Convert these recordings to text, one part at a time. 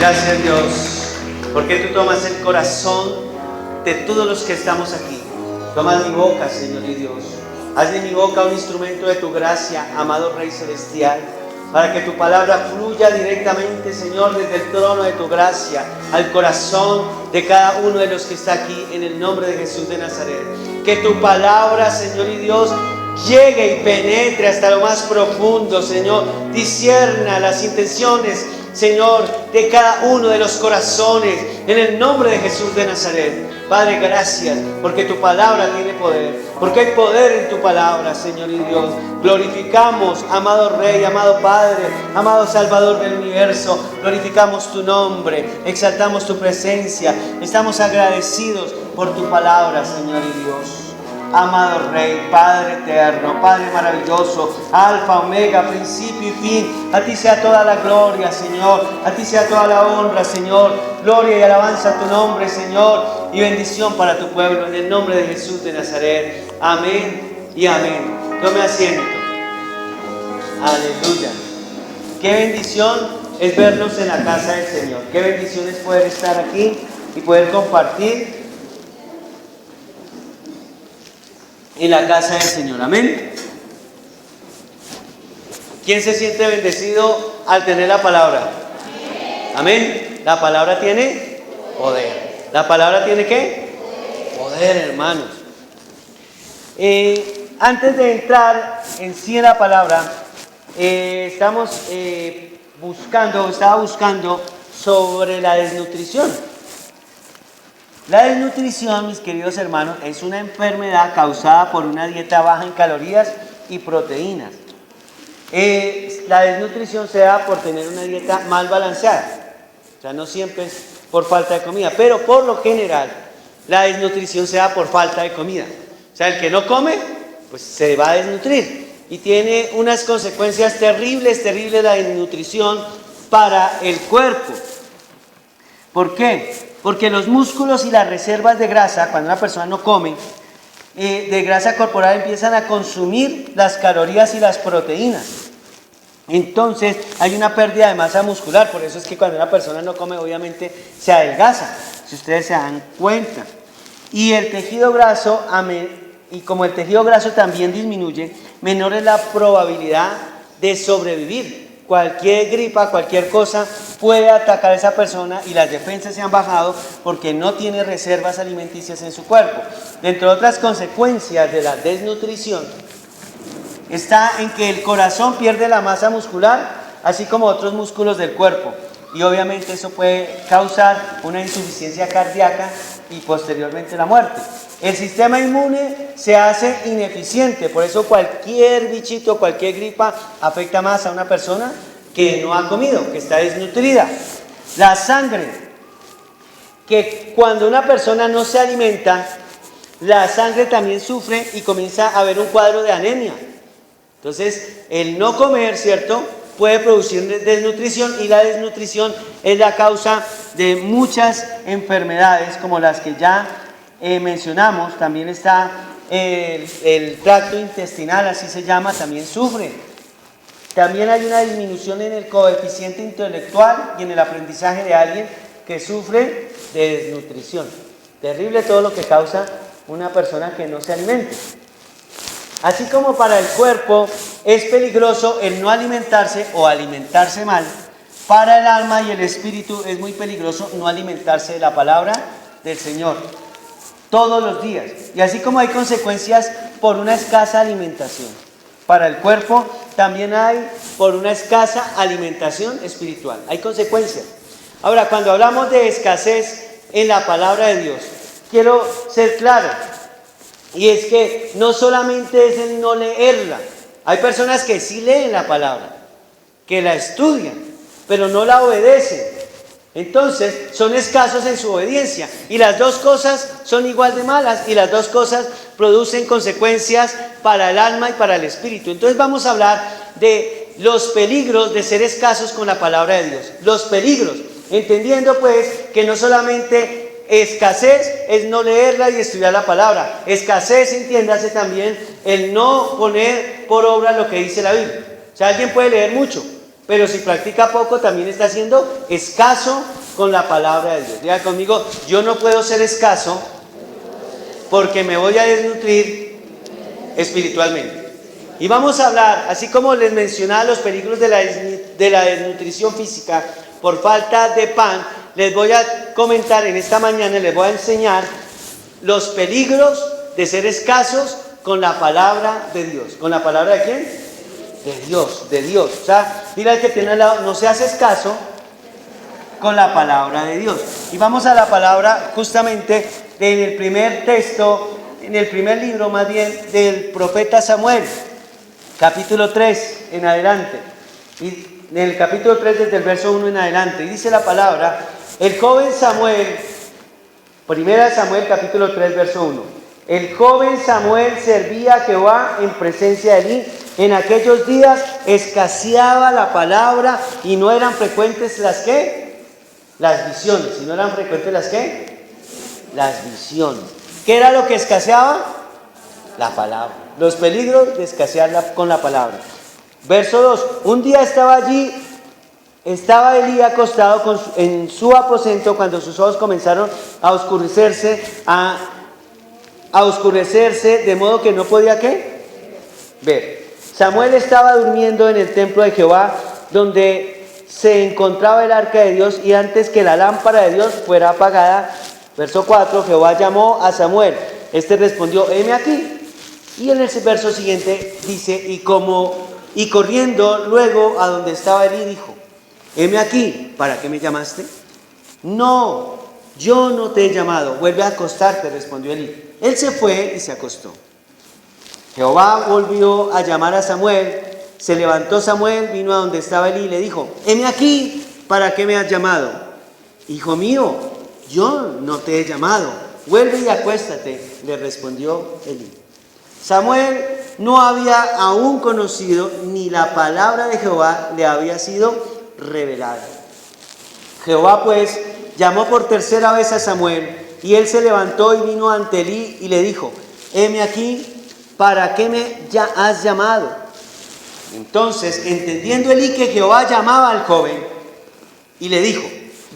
Gracias, Dios, porque tú tomas el corazón de todos los que estamos aquí. Tomas mi boca, Señor y Dios. Haz de mi boca un instrumento de tu gracia, amado Rey Celestial, para que tu palabra fluya directamente, Señor, desde el trono de tu gracia al corazón de cada uno de los que está aquí, en el nombre de Jesús de Nazaret. Que tu palabra, Señor y Dios, llegue y penetre hasta lo más profundo, Señor. Discierna las intenciones, Señor, de cada uno de los corazones, en el nombre de Jesús de Nazaret. Padre, gracias, porque tu palabra tiene poder, porque hay poder en tu palabra, Señor y Dios. Glorificamos, amado Rey, amado Padre, amado Salvador del universo. Glorificamos tu nombre, exaltamos tu presencia. Estamos agradecidos por tu palabra, Señor y Dios. Amado Rey, Padre eterno, Padre maravilloso, Alfa, Omega, principio y fin. A ti sea toda la gloria, Señor. A ti sea toda la honra, Señor. Gloria y alabanza a tu nombre, Señor. Y bendición para tu pueblo, en el nombre de Jesús de Nazaret. Amén y amén. Tome asiento. Aleluya. Qué bendición es vernos en la casa del Señor. Qué bendición es poder estar aquí y poder compartir en la casa del Señor. Amén. ¿Quién se siente bendecido al tener la palabra? Amén. La palabra tiene poder. ¿La palabra tiene qué? Poder, hermanos. Antes de entrar en sí en la palabra, estaba buscando sobre la desnutrición. La desnutrición, mis queridos hermanos, es una enfermedad causada por una dieta baja en calorías y proteínas. La desnutrición se da por tener una dieta mal balanceada. O sea, no siempre es por falta de comida, pero por lo general la desnutrición se da por falta de comida. O sea, el que no come, pues se va a desnutrir. Y tiene unas consecuencias terribles la desnutrición para el cuerpo. ¿Por qué? Porque los músculos y las reservas de grasa, cuando una persona no come, de grasa corporal empiezan a consumir las calorías y las proteínas. Entonces hay una pérdida de masa muscular. Por eso es que cuando una persona no come, obviamente se adelgaza, si ustedes se dan cuenta. Y el tejido graso, y como el tejido graso también disminuye, menor es la probabilidad de sobrevivir. Cualquier gripa, cualquier cosa puede atacar a esa persona y las defensas se han bajado porque no tiene reservas alimenticias en su cuerpo. Entre otras consecuencias de la desnutrición está en que el corazón pierde la masa muscular, así como otros músculos del cuerpo. Y obviamente eso puede causar una insuficiencia cardíaca y posteriormente la muerte. El sistema inmune se hace ineficiente, por eso cualquier bichito, cualquier gripa afecta más a una persona que no ha comido, que está desnutrida. La sangre, que cuando una persona no se alimenta, la sangre también sufre y comienza a haber un cuadro de anemia. Entonces, el no comer, ¿cierto?, puede producir desnutrición, y la desnutrición es la causa de muchas enfermedades como las que ya mencionamos. También está el tracto intestinal, así se llama, también sufre. También hay una disminución en el coeficiente intelectual y en el aprendizaje de alguien que sufre de desnutrición. Terrible todo lo que causa una persona que no se alimente. Así como para el cuerpo es peligroso el no alimentarse o alimentarse mal, para el alma y el espíritu es muy peligroso no alimentarse de la palabra del Señor todos los días. Y así como hay consecuencias por una escasa alimentación para el cuerpo, también hay por una escasa alimentación espiritual. Hay consecuencias. Ahora, cuando hablamos de escasez en la palabra de Dios, quiero ser claro. Y es que no solamente es el no leerla. Hay personas que sí leen la palabra, que la estudian, pero no la obedecen. Entonces son escasos en su obediencia. Y las dos cosas son igual de malas, y las dos cosas producen consecuencias para el alma y para el espíritu. Entonces vamos a hablar de los peligros de ser escasos con la palabra de Dios. Los peligros, entendiendo pues que no solamente escasez es no leerla y estudiar la palabra. Escasez, entiéndase también, el no poner por obra lo que dice la Biblia. O sea, alguien puede leer mucho, Pero si practica poco, también está siendo escaso con la palabra de Dios. Diga conmigo, yo no puedo ser escaso porque me voy a desnutrir espiritualmente. Y vamos a hablar, así como les mencionaba los peligros de la desnutrición física por falta de pan, les voy a comentar en esta mañana, les voy a enseñar los peligros de ser escasos con la palabra de Dios. ¿Con la palabra de quién? De Dios. O sea, dile al que tiene al lado, no seas escaso con la palabra de Dios. Y vamos a la palabra justamente en el primer texto, en el primer libro más bien del profeta Samuel, capítulo 3 en adelante. Y en el capítulo 3 desde el verso 1 en adelante. Y dice la palabra, el joven Samuel, primera Samuel capítulo 3 verso 1. El joven Samuel servía a Jehová en presencia de Elí. En aquellos días escaseaba la palabra y no eran frecuentes las ¿qué? Las visiones. ¿Y no eran frecuentes las qué? Las visiones. ¿Qué era lo que escaseaba? La palabra. Los peligros de escasear con la palabra. Verso 2. Un día estaba Elí acostado en su aposento cuando sus ojos comenzaron a oscurecerse, de modo que no podía ¿qué? Ver. Samuel estaba durmiendo en el templo de Jehová, donde se encontraba el arca de Dios, y antes que la lámpara de Dios fuera apagada, verso 4, Jehová llamó a Samuel. Este respondió, heme aquí. Y en el verso siguiente dice, y corriendo luego a donde estaba Elí, dijo, heme aquí, ¿para qué me llamaste? No, yo no te he llamado, vuelve a acostarte, respondió Elí. Él se fue y se acostó. Jehová volvió a llamar a Samuel, se levantó Samuel, vino a donde estaba Elí y le dijo, heme aquí, ¿para qué me has llamado? Hijo mío, yo no te he llamado, vuelve y acuéstate, le respondió Elí. Samuel no había aún conocido, ni la palabra de Jehová le había sido revelada. Jehová pues llamó por tercera vez a Samuel, y él se levantó y vino ante Elí y le dijo, heme aquí, ¿para qué me has llamado? Entonces, entendiendo Elí que Jehová llamaba al joven, y le dijo,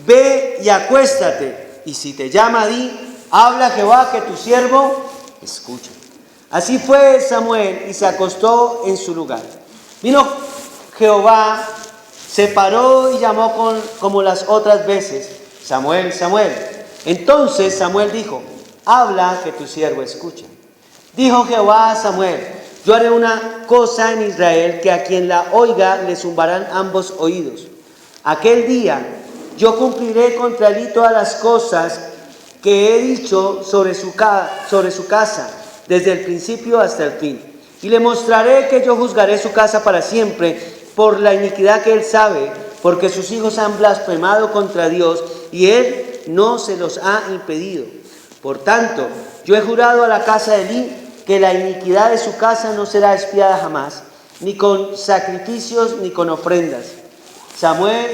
ve y acuéstate, y si te llama, di, habla Jehová que tu siervo escucha. Así fue Samuel y se acostó en su lugar. Vino Jehová, se paró y llamó como las otras veces, Samuel, Samuel. Entonces Samuel dijo, habla que tu siervo escucha. Dijo Jehová a Samuel, yo haré una cosa en Israel que a quien la oiga le zumbarán ambos oídos. Aquel día yo cumpliré contra Elí todas las cosas que he dicho sobre su casa, desde el principio hasta el fin. Y le mostraré que yo juzgaré su casa para siempre por la iniquidad que él sabe, porque sus hijos han blasfemado contra Dios y él no se los ha impedido. Por tanto, yo he jurado a la casa de Elí que la iniquidad de su casa no será expiada jamás, ni con sacrificios ni con ofrendas. Samuel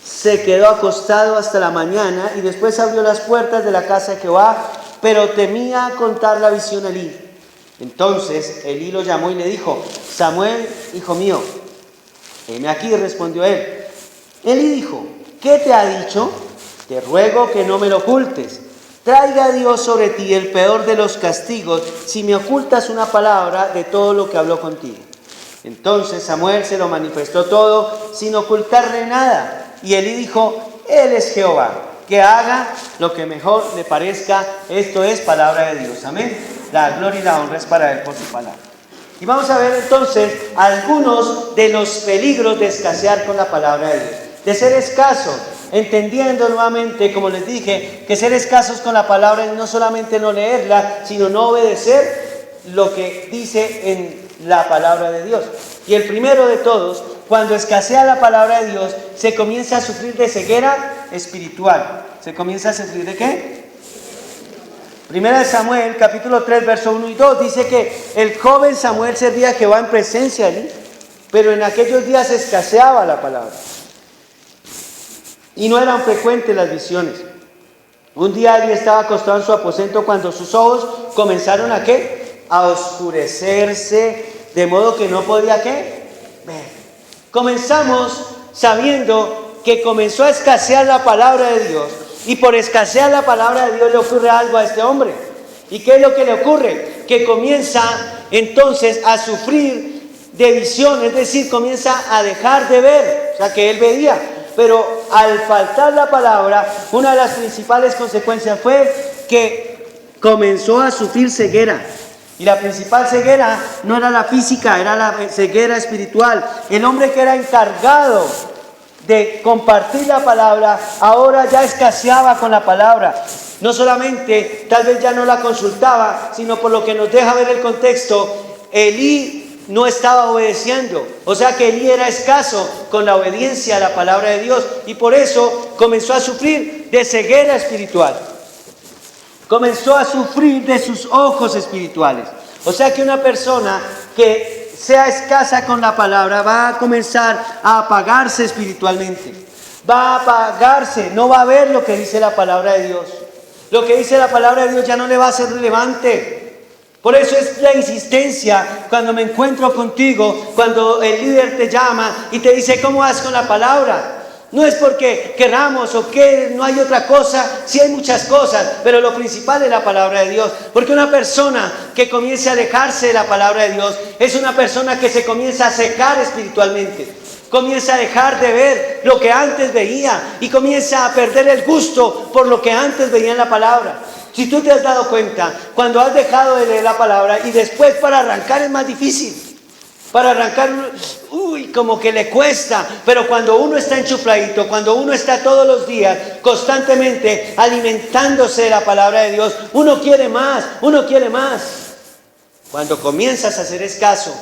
se quedó acostado hasta la mañana y después abrió las puertas de la casa de Jehová, pero temía contar la visión a Elí. Entonces Elí lo llamó y le dijo, Samuel, hijo mío. Heme aquí, respondió él. Elí dijo, ¿qué te ha dicho? Te ruego que no me lo ocultes. Traiga Dios sobre ti el peor de los castigos si me ocultas una palabra de todo lo que habló contigo. Entonces Samuel se lo manifestó todo sin ocultarle nada. Y Elí dijo, Él es Jehová, que haga lo que mejor le parezca. Esto es palabra de Dios. Amén. La gloria y la honra es para Él por su palabra. Y vamos a ver entonces algunos de los peligros de escasear con la palabra de Dios. De ser escaso, entendiendo nuevamente, como les dije, que ser escasos con la palabra es no solamente no leerla, sino no obedecer lo que dice en la palabra de Dios. Y el primero de todos, cuando escasea la palabra de Dios, se comienza a sufrir de ceguera espiritual. ¿Se comienza a sufrir de qué? Primera de Samuel, capítulo 3, verso 1 y 2, dice que el joven Samuel servía a Jehová en presencia de Elí, pero en aquellos días escaseaba la palabra. Y no eran frecuentes las visiones. Un día Elí estaba acostado en su aposento cuando sus ojos comenzaron a ¿qué? A oscurecerse, de modo que no podía ¿qué? Ver. Comenzamos sabiendo que comenzó a escasear la palabra de Dios. Y por escasear la palabra de Dios le ocurre algo a este hombre. ¿Y qué es lo que le ocurre? Que comienza entonces a sufrir de visión, es decir, comienza a dejar de ver, o sea que él veía. Pero al faltar la palabra, una de las principales consecuencias fue que comenzó a sufrir ceguera. Y la principal ceguera no era la física, era la ceguera espiritual. El hombre que era encargado de compartir la palabra, ahora ya escaseaba con la palabra. No solamente, tal vez ya no la consultaba, sino por lo que nos deja ver el contexto, Elí no estaba obedeciendo. O sea que Elí era escaso con la obediencia a la palabra de Dios. Y por eso comenzó a sufrir de ceguera espiritual. Comenzó a sufrir de sus ojos espirituales. O sea que una persona que sea escasa con la palabra va a comenzar a apagarse espiritualmente. Va a apagarse, no va a ver lo que dice la palabra de Dios. Lo que dice la palabra de Dios ya no le va a ser relevante. Por eso es la insistencia cuando me encuentro contigo, cuando el líder te llama y te dice ¿cómo vas con la palabra? No es porque queramos o que no hay otra cosa, sí hay muchas cosas, pero lo principal es la palabra de Dios. Porque una persona que comience a alejarse de la palabra de Dios es una persona que se comienza a secar espiritualmente. Comienza a dejar de ver lo que antes veía y comienza a perder el gusto por lo que antes veía en la palabra. Si tú te has dado cuenta, cuando has dejado de leer la palabra y después para arrancar es más difícil. Para arrancar, como que le cuesta. Pero cuando uno está enchufladito, cuando uno está todos los días constantemente alimentándose de la palabra de Dios, uno quiere más, uno quiere más. Cuando comienzas a ser escaso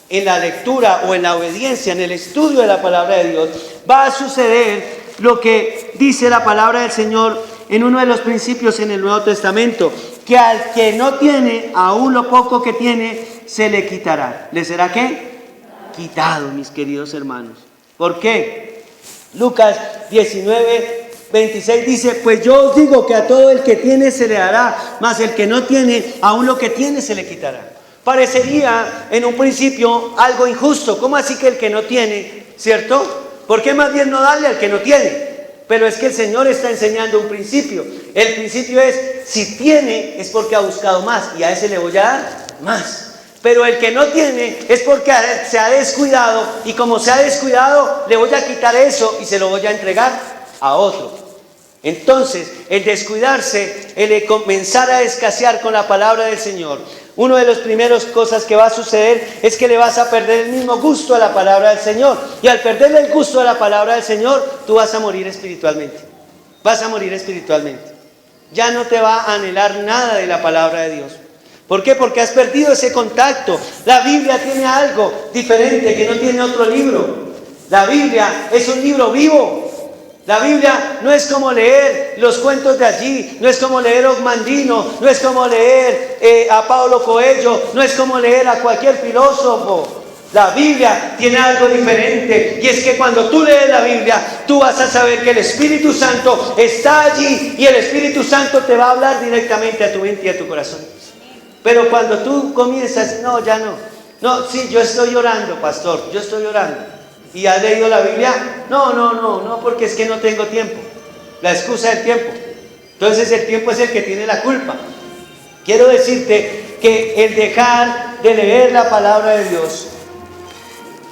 en la lectura o en la obediencia, en el estudio de la palabra de Dios, va a suceder lo que dice la palabra del Señor en uno de los principios en el Nuevo Testamento, que al que no tiene, aún lo poco que tiene, se le quitará. ¿Le será qué? Quitado, mis queridos hermanos. ¿Por qué? Lucas 19:26 dice, pues yo os digo que a todo el que tiene se le dará, mas el que no tiene, aún lo que tiene se le quitará. Parecería en un principio algo injusto. ¿Cómo así que el que no tiene, cierto? ¿Por qué más bien no darle al que no tiene? Pero es que el Señor está enseñando un principio. El principio es, si tiene, es porque ha buscado más y a ese le voy a dar más. Pero el que no tiene es porque se ha descuidado y como se ha descuidado, le voy a quitar eso y se lo voy a entregar a otro. Entonces, el descuidarse, el comenzar a escasear con la palabra del Señor, una de las primeras cosas que va a suceder es que le vas a perder el mismo gusto a la palabra del Señor. Y al perderle el gusto a la palabra del Señor, tú vas a morir espiritualmente. Vas a morir espiritualmente. Ya no te va a anhelar nada de la palabra de Dios. ¿Por qué? Porque has perdido ese contacto. La Biblia tiene algo diferente que no tiene otro libro. La Biblia es un libro vivo. La Biblia no es como leer los cuentos de allí, no es como leer Ogmandino, no es como leer a Paulo Coelho, no es como leer a cualquier filósofo. La Biblia tiene algo diferente y es que cuando tú lees la Biblia, tú vas a saber que el Espíritu Santo está allí y el Espíritu Santo te va a hablar directamente a tu mente y a tu corazón. Pero cuando tú comienzas, no, ya no. No, sí, yo estoy orando, pastor, yo estoy orando. ¿Y has leído la Biblia? No, porque es que no tengo tiempo. La excusa del tiempo. Entonces el tiempo es el que tiene la culpa. Quiero decirte que el dejar de leer la palabra de Dios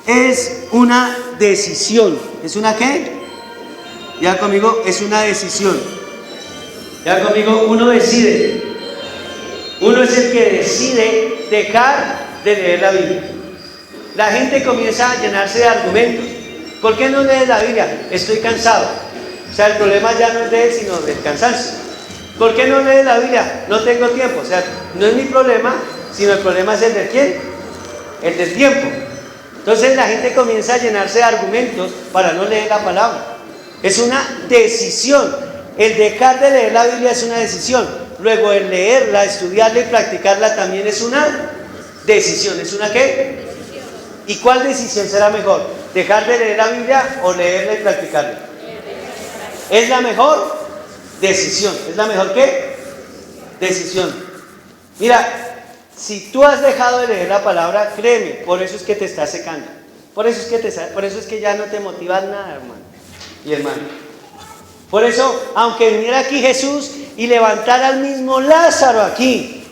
es una decisión. ¿Es una qué? Ya conmigo, es una decisión. Ya conmigo, uno decide. Uno es el que decide dejar de leer la Biblia. La gente comienza a llenarse de argumentos. ¿Por qué no lees la Biblia? Estoy cansado. O sea, el problema ya no es de él, sino del cansancio. ¿Por qué no lees la Biblia? No tengo tiempo. O sea, no es mi problema, sino el problema es el de quién. El del tiempo. Entonces la gente comienza a llenarse de argumentos para no leer la palabra. Es una decisión. El dejar de leer la Biblia es una decisión. Luego el leerla, estudiarla y practicarla también es una decisión. ¿Es una qué? ¿Y cuál decisión será mejor? ¿Dejar de leer la Biblia o leerla y practicarla? ¿Es la mejor? Decisión. ¿Es la mejor qué? Decisión. Mira, si tú has dejado de leer la palabra, créeme, por eso es que te estás secando. Por eso es que ya no te motivas nada, hermano y hermano. Por eso, aunque viniera aquí Jesús y levantara al mismo Lázaro aquí,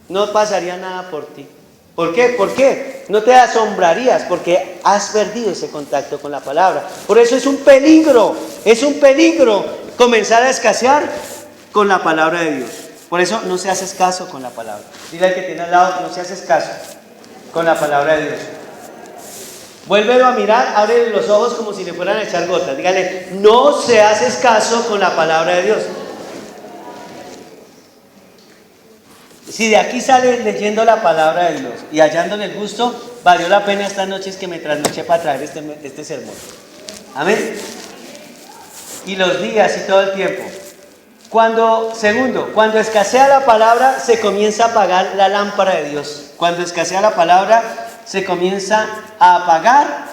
no pasaría nada por ti. ¿Por qué? ¿Por qué? No te asombrarías porque has perdido ese contacto con la palabra. Por eso es un peligro comenzar a escasear con la palabra de Dios. Por eso no se hace caso con la palabra. Dile al que tiene al lado, no se hace caso con la palabra de Dios. Vuélvelo a mirar, ábrele los ojos como si le fueran a echar gotas. Dígale, no se hace caso con la palabra de Dios. Si de aquí sales leyendo la palabra de Dios y hallándole el gusto, valió la pena estas noches que me trasnoché para traer este sermón. Amén. Y los días y todo el tiempo. Cuando escasea la palabra, se comienza a apagar la lámpara de Dios. Cuando escasea la palabra, se comienza a apagar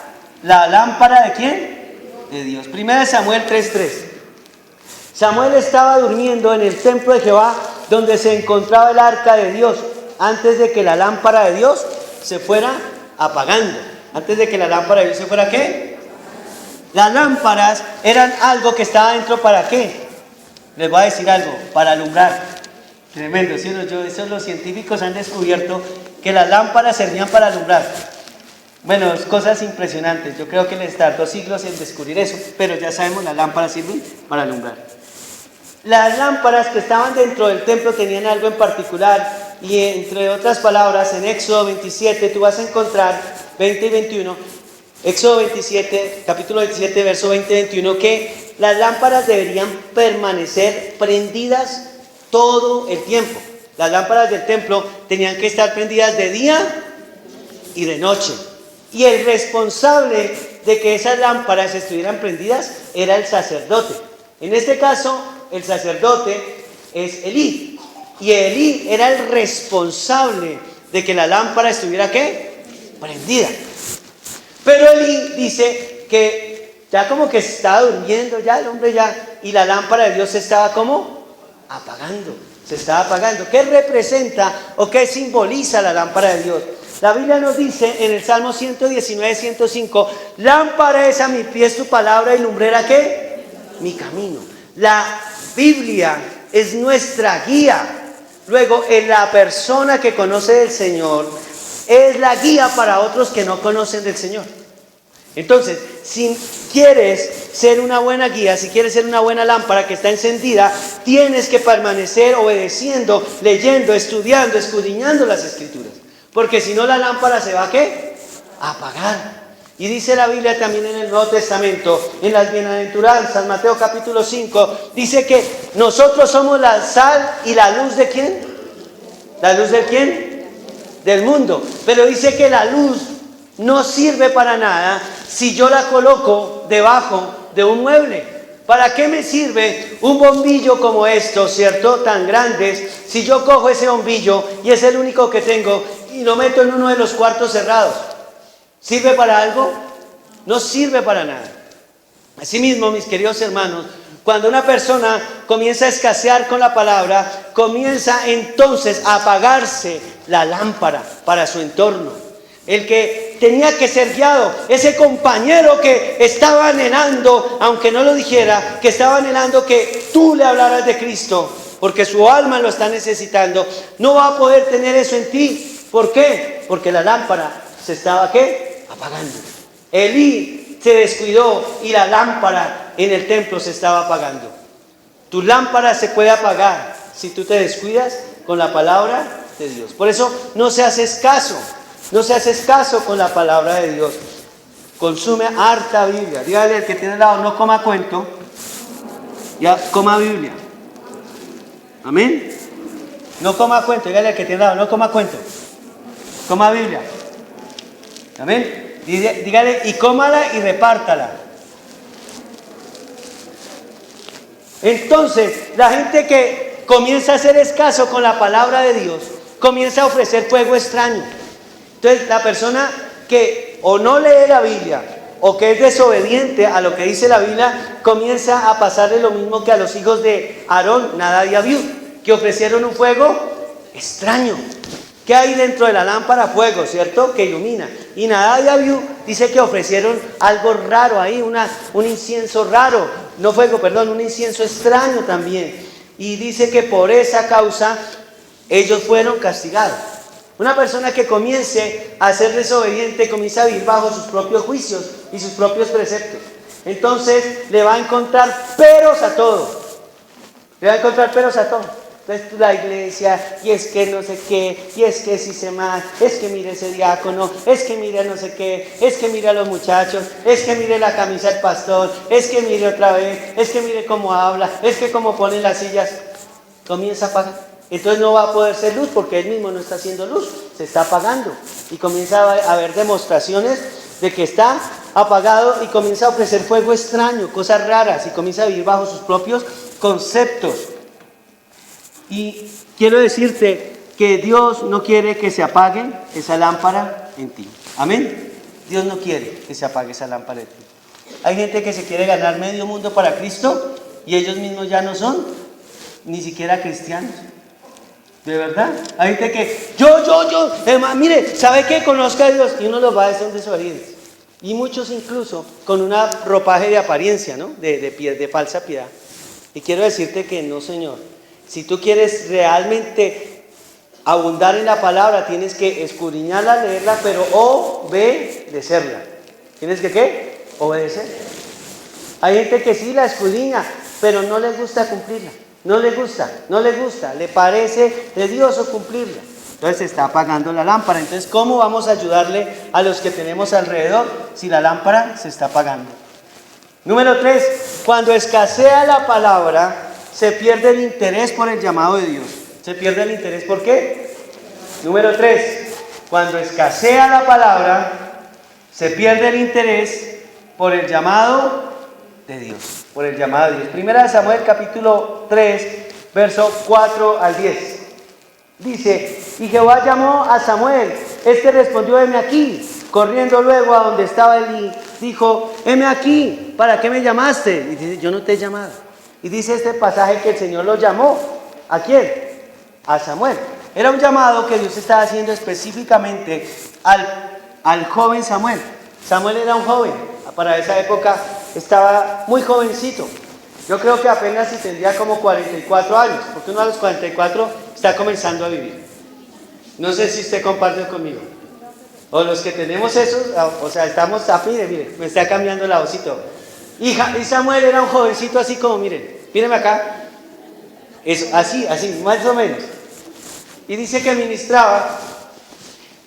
la lámpara ¿de quién? De Dios. 1 Samuel 3:3. Samuel estaba durmiendo en el templo de Jehová, donde se encontraba el arca de Dios, antes de que la lámpara de Dios se fuera apagando. Antes de que la lámpara de Dios se fuera ¿qué? Las lámparas eran algo que estaba dentro ¿para qué? Les voy a decir algo, para alumbrar. Tremendo, ¿sí? Los científicos han descubierto que las lámparas servían para alumbrar. Bueno, cosas impresionantes. Yo creo que les tardó siglos en descubrir eso, pero ya sabemos, las lámparas sirven para alumbrar. Las lámparas que estaban dentro del templo tenían algo en particular, y entre otras palabras, en Éxodo 27 tú vas a encontrar 20 y 21, Éxodo 27, capítulo 27, verso 20 y 21, que las lámparas deberían permanecer prendidas todo el tiempo. Las lámparas del templo tenían que estar prendidas de día y de noche. Y el responsable de que esas lámparas estuvieran prendidas era el sacerdote. En este caso, el sacerdote es Elí. Y Elí era el responsable de que la lámpara estuviera ¿qué? Prendida. Pero Elí dice que ya como que se estaba durmiendo ya el hombre ya, y la lámpara de Dios se estaba ¿cómo? Apagando. Se estaba apagando. ¿Qué representa o qué simboliza la lámpara de Dios? La Biblia nos dice en el Salmo 119, 105, lámpara es a mi pies tu palabra y lumbrera ¿qué? Mi camino. La Biblia es nuestra guía. Luego, la persona que conoce del Señor es la guía para otros que no conocen del Señor. Entonces, si quieres ser una buena guía, si quieres ser una buena lámpara que está encendida, tienes que permanecer obedeciendo, leyendo, estudiando, escudriñando las Escrituras. Porque si no, la lámpara se va ¿a qué? A apagar. Y dice la Biblia también en el Nuevo Testamento, en las bienaventuranzas, Mateo capítulo 5, dice que nosotros somos la sal y la luz ¿de quién? ¿La luz de quién? Del mundo. Pero dice que la luz no sirve para nada si yo la coloco debajo de un mueble. ¿Para qué me sirve un bombillo como estos, cierto? Tan grandes, si yo cojo ese bombillo y es el único que tengo y lo meto en uno de los cuartos cerrados. ¿Sirve para algo? No sirve para nada. Asimismo, mis queridos hermanos, cuando una persona comienza a escasear con la palabra, comienza entonces a apagarse la lámpara para su entorno. El que tenía que ser guiado, ese compañero que estaba anhelando, aunque no lo dijera, que estaba anhelando que tú le hablaras de Cristo, porque su alma lo está necesitando, no va a poder tener eso en ti. ¿Por qué? Porque la lámpara se estaba ¿qué? Apagando. Elí se descuidó y la lámpara en el templo se estaba apagando. Tu lámpara se puede apagar si tú te descuidas con la palabra de Dios. Por eso no se hace caso. No se hace caso con la palabra de Dios. Consume harta Biblia. Dígale al que tiene al lado, no coma cuento, ya coma Biblia. Amén. No coma cuento. Dígale al que tiene al lado, no coma cuento, coma Biblia. Amén. Dígale y cómala y repártala. Entonces, la gente que comienza a hacer escaso con la palabra de Dios, comienza a ofrecer fuego extraño. Entonces, la persona que o no lee la Biblia o que es desobediente a lo que dice la Biblia, comienza a pasarle lo mismo que a los hijos de Aarón, Nadab y Abiú, que ofrecieron un fuego extraño, ¿Qué hay dentro de la lámpara? Fuego, ¿cierto? Que ilumina. Y Nadab y Abiú dice que ofrecieron algo raro ahí, un incienso raro. No fuego, perdón, un incienso extraño también. Y dice que por esa causa ellos fueron castigados. Una persona que comience a ser desobediente comienza a vivir bajo sus propios juicios y sus propios preceptos. Entonces le va a encontrar peros a todo. Le va a encontrar peros a todo. Entonces la iglesia, y es que no sé qué, y es que si se más, es que mire ese diácono, es que mire no sé qué, es que mire a los muchachos, es que mire la camisa del pastor, es que mire otra vez, es que mire cómo habla, es que cómo pone las sillas. Comienza a apagar. Entonces no va a poder ser luz porque él mismo no está haciendo luz, se está apagando. Y comienza a haber demostraciones de que está apagado y comienza a ofrecer fuego extraño, cosas raras, y comienza a vivir bajo sus propios conceptos. Y quiero decirte que Dios no quiere que se apague esa lámpara en ti. Amén. Dios no quiere que se apague esa lámpara en ti. Hay gente que se quiere ganar medio mundo para Cristo y ellos mismos ya no son ni siquiera cristianos. De verdad. Hay gente que hermano, mire, ¿sabe qué? Conozca a Dios, y uno los va a decir desobedientes. Y muchos incluso con una ropaje de apariencia, ¿no? De falsa piedad. Y quiero decirte que no, Señor. Si tú quieres realmente abundar en la palabra, tienes que escudriñarla, leerla, pero obedecerla. ¿Tienes que qué? Obedecer. Hay gente que sí la escudriña, pero no les gusta cumplirla. No le gusta, le parece tedioso cumplirla. Entonces se está apagando la lámpara. Entonces, ¿cómo vamos a ayudarle a los que tenemos alrededor si la lámpara se está apagando? Número 3, cuando escasea la palabra, se pierde el interés por el llamado de Dios. ¿Se pierde el interés por qué? Número 3, cuando escasea la palabra, se pierde el interés por el llamado de Dios. Por el llamado de Dios. Primera de Samuel capítulo 3, verso 4 al 10. Dice, y Jehová llamó a Samuel. Este respondió, heme aquí. Corriendo luego a donde estaba Elí, dijo, heme aquí, ¿para qué me llamaste? Y dice, yo no te he llamado. Y dice este pasaje que el Señor lo llamó. ¿A quién? A Samuel. Era un llamado que Dios estaba haciendo específicamente al joven Samuel. Samuel era un joven. Para esa época estaba muy jovencito. Yo creo que apenas si tendría como 44 años, porque uno a los 44 está comenzando a vivir. No sé si usted comparte conmigo. O los que tenemos esos, o sea, estamos, mire, me está cambiando la voz y todo. Y Samuel era un jovencito así como, míreme acá. Eso, así, más o menos. Y dice que ministraba.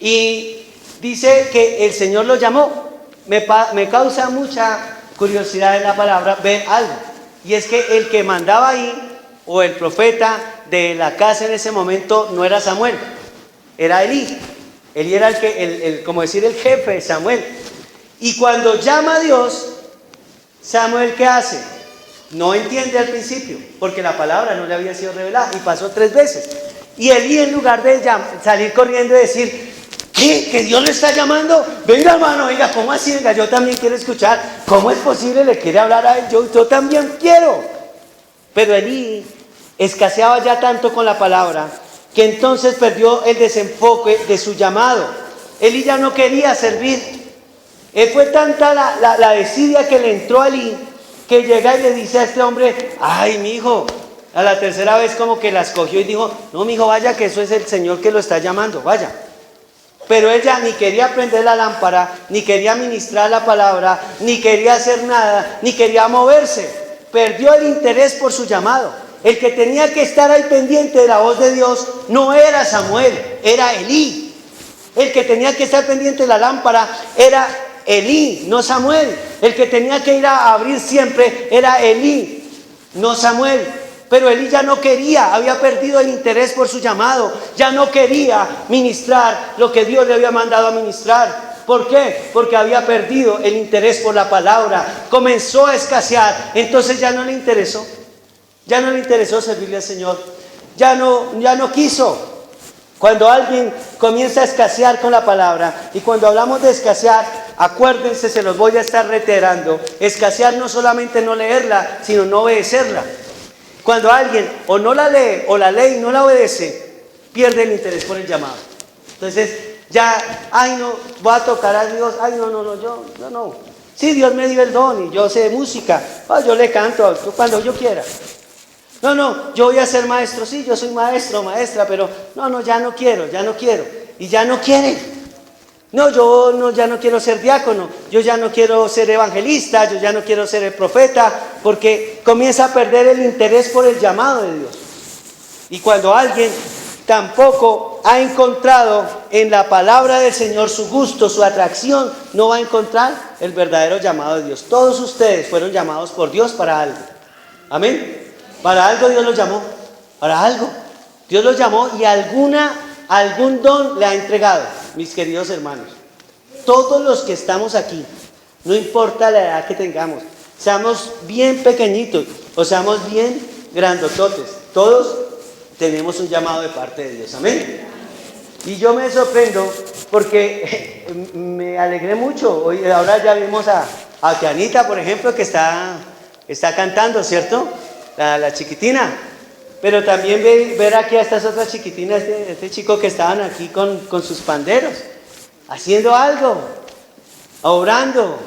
Y dice que el Señor lo llamó. Me causa mucha curiosidad en la palabra ver algo. Y es que el que mandaba ahí, o el profeta de la casa en ese momento, no era Samuel, era Elí. Elí era como decir, el jefe de Samuel. Y cuando llama a Dios, Samuel, ¿qué hace? No entiende al principio, porque la palabra no le había sido revelada, y pasó 3 veces. Y Elí, en lugar de salir corriendo y decir, ¿qué? ¿Que Dios le está llamando? Venga, hermano, venga, ¿cómo así? Venga, yo también quiero escuchar. ¿Cómo es posible? Le quiere hablar a él, yo también quiero. Pero Elí escaseaba ya tanto con la palabra, que entonces perdió el desenfoque de su llamado. Elí ya no quería servir. Fue tanta la desidia que le entró a Elí, que llega y le dice a este hombre, ay, mi hijo, a la tercera vez como que la escogió y dijo, no, mi hijo, vaya, que eso es el Señor que lo está llamando, vaya. Pero ella ni quería prender la lámpara, ni quería ministrar la palabra, ni quería hacer nada, ni quería moverse. Perdió el interés por su llamado. El que tenía que estar ahí pendiente de la voz de Dios no era Samuel, era Elí. El que tenía que estar pendiente de la lámpara era Elí, no Samuel. El que tenía que ir a abrir siempre era Elí, no Samuel. Pero Elí ya no quería, había perdido el interés por su llamado, ya no quería ministrar lo que Dios le había mandado a ministrar. ¿Por qué? Porque había perdido el interés por la palabra, comenzó a escasear, entonces ya no le interesó servirle al Señor, ya no quiso. Cuando alguien comienza a escasear con la palabra, y cuando hablamos de escasear, acuérdense, se los voy a estar reiterando, escasear no solamente no leerla, sino no obedecerla. Cuando alguien o no la lee, o la lee y no la obedece, pierde el interés por el llamado. Entonces, ya, ay no, voy a tocar a Dios, ay no, yo no. Sí, Dios me dio el don y yo sé música, yo le canto cuando yo quiera. No, yo voy a ser maestro, sí, yo soy maestro, maestra, pero ya no quiero, y ya no quiere. Ya no quiero ser diácono, yo ya no quiero ser evangelista, yo ya no quiero ser el profeta, porque comienza a perder el interés por el llamado de Dios. Y cuando alguien tampoco ha encontrado en la palabra del Señor su gusto, su atracción, no va a encontrar el verdadero llamado de Dios. Todos ustedes fueron llamados por Dios para algo. Amén. Para algo Dios los llamó, para algo. Dios los llamó y algún don le ha entregado, mis queridos hermanos. Todos los que estamos aquí, no importa la edad que tengamos, seamos bien pequeñitos o seamos bien grandototes, todos tenemos un llamado de parte de Dios. Amén. Y yo me sorprendo porque me alegré mucho. Ahora ya vimos a Tianita, por ejemplo, que está cantando, ¿cierto? La chiquitina. Pero también ver aquí a estas otras chiquitinas, este chico que estaban aquí con sus panderos, haciendo algo, orando.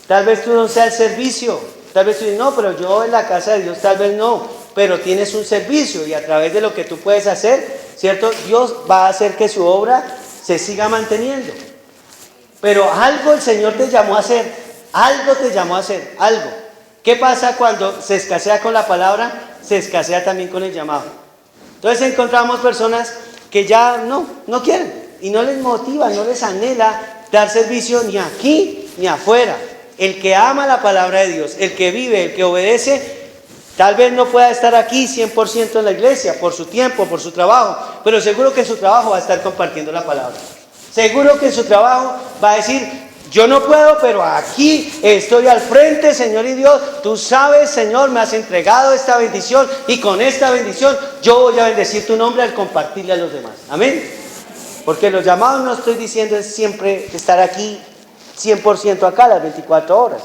Tal vez tú no seas el servicio, tal vez tú dices, no, pero yo en la casa de Dios tal vez no, pero tienes un servicio y a través de lo que tú puedes hacer, ¿cierto? Dios va a hacer que su obra se siga manteniendo. Pero algo el Señor te llamó a hacer, algo. ¿Qué pasa cuando se escasea con la palabra? Se escasea también con el llamado. Entonces encontramos personas que ya no quieren y no les motiva, no les anhela dar servicio ni aquí ni afuera. El que ama la palabra de Dios, el que vive, el que obedece, tal vez no pueda estar aquí 100% en la iglesia por su tiempo, por su trabajo, pero seguro que en su trabajo va a estar compartiendo la palabra. Seguro que en su trabajo va a decir, yo no puedo, pero aquí estoy al frente, Señor y Dios. Tú sabes, Señor, me has entregado esta bendición y con esta bendición yo voy a bendecir tu nombre al compartirle a los demás. Amén. Porque los llamados, no estoy diciendo es siempre estar aquí 100% acá las 24 horas.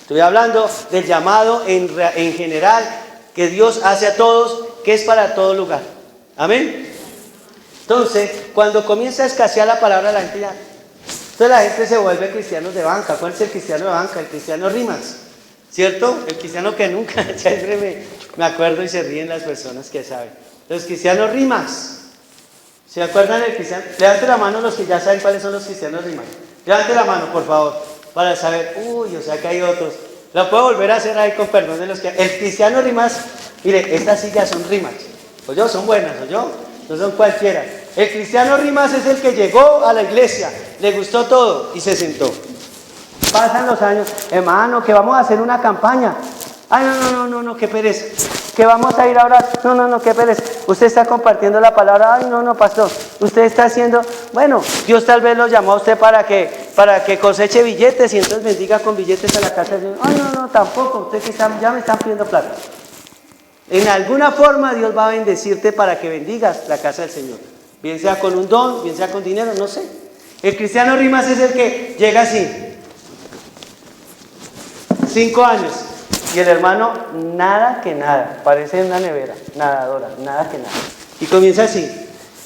Estoy hablando del llamado en general que Dios hace a todos, que es para todo lugar. Amén. Entonces, cuando comienza a escasear la palabra, la gente ya... Entonces la gente se vuelve cristianos de banca. ¿Cuál es el cristiano de banca? El cristiano rimas, ¿cierto? El cristiano que nunca, siempre me acuerdo y se ríen las personas que saben. Los cristianos rimas. ¿Se acuerdan del cristiano? Levante la mano los que ya saben cuáles son los cristianos rimas. Levante la mano, por favor, para saber. O sea que hay otros. Lo puedo volver a hacer ahí con perdón de los que... El cristiano rimas, mire, estas sillas son rimas. ¿Oyó? Son buenas, ¿oyó? No son cualquiera. El cristiano rimas es el que llegó a la iglesia, le gustó todo y se sentó. Pasan los años, hermano, que vamos a hacer una campaña. Ay, no, qué pereza. Que vamos a ir ahora, no, qué pereza. Usted está compartiendo la palabra, ay, no, pastor. Usted está haciendo, bueno, Dios tal vez lo llamó a usted para que coseche billetes y entonces bendiga con billetes a la casa de Dios. Ay, no, tampoco, usted que ya me están pidiendo plata. En alguna forma Dios va a bendecirte para que bendigas la casa del Señor. Bien sea con un don, bien sea con dinero, no sé. El cristiano rimas es el que llega así. 5 años. Y el hermano, nada que nada. Parece una nevera, nadadora, nada que nada. Y comienza así.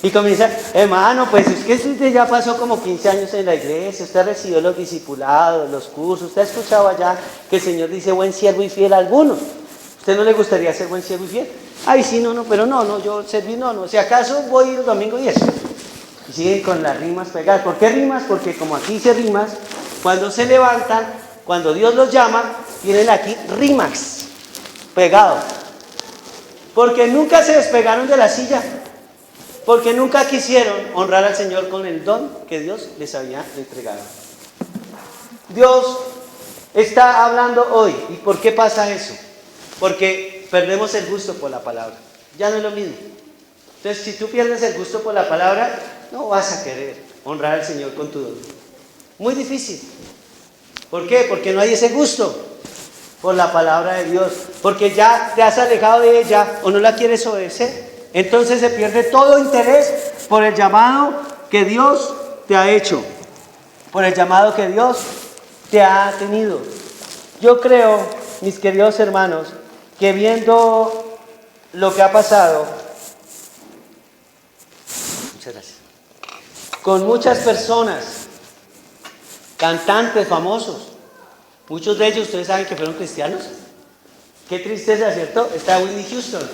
Y comienza, hermano, pues es que usted ya pasó como 15 años en la iglesia. Usted recibió los discipulados, los cursos. Usted ha escuchado allá que el Señor dice buen siervo y fiel a algunos. ¿Usted no le gustaría ser buen siervo y fiel? Ay, sí, pero no, yo serví, no. Si acaso voy el domingo y eso. Y siguen con las rimas pegadas. ¿Por qué rimas? Porque como aquí se rimas, cuando se levantan, cuando Dios los llama, tienen aquí rimas pegados. Porque nunca se despegaron de la silla. Porque nunca quisieron honrar al Señor con el don que Dios les había entregado. Dios está hablando hoy. ¿Y por qué pasa eso? Porque perdemos el gusto por la palabra. Ya no es lo mismo. Entonces, si tú pierdes el gusto por la palabra, no vas a querer honrar al Señor con tu don. Muy difícil. ¿Por qué? Porque no hay ese gusto por la palabra de Dios. Porque ya te has alejado de ella o no la quieres obedecer. Entonces se pierde todo interés por el llamado que Dios te ha hecho. Por el llamado que Dios te ha tenido. Yo creo, mis queridos hermanos, que viendo lo que ha pasado, muchas gracias. con muchas personas, cantantes famosos. Muchos de ellos ustedes saben que fueron cristianos. Qué tristeza, ¿cierto? Está Whitney Houston.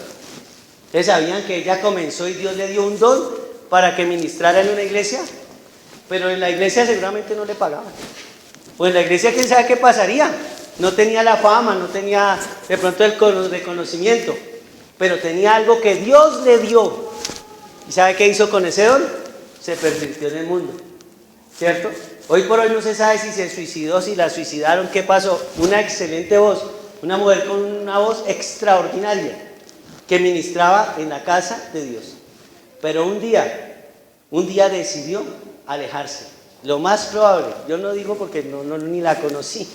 Ustedes sabían que ella comenzó y Dios le dio un don para que ministrara en una iglesia, pero en la iglesia seguramente no le pagaban. O en la iglesia quién sabe qué pasaría. No tenía la fama, no tenía de pronto el reconocimiento, pero tenía algo que Dios le dio. ¿Y sabe qué hizo con ese don? Se pervirtió en el mundo, ¿cierto? Hoy por hoy no se sabe si se suicidó, si la suicidaron, qué pasó. Una excelente voz, una mujer con una voz extraordinaria que ministraba en la casa de Dios. Pero un día decidió alejarse. Lo más probable, yo no digo porque ni la conocí,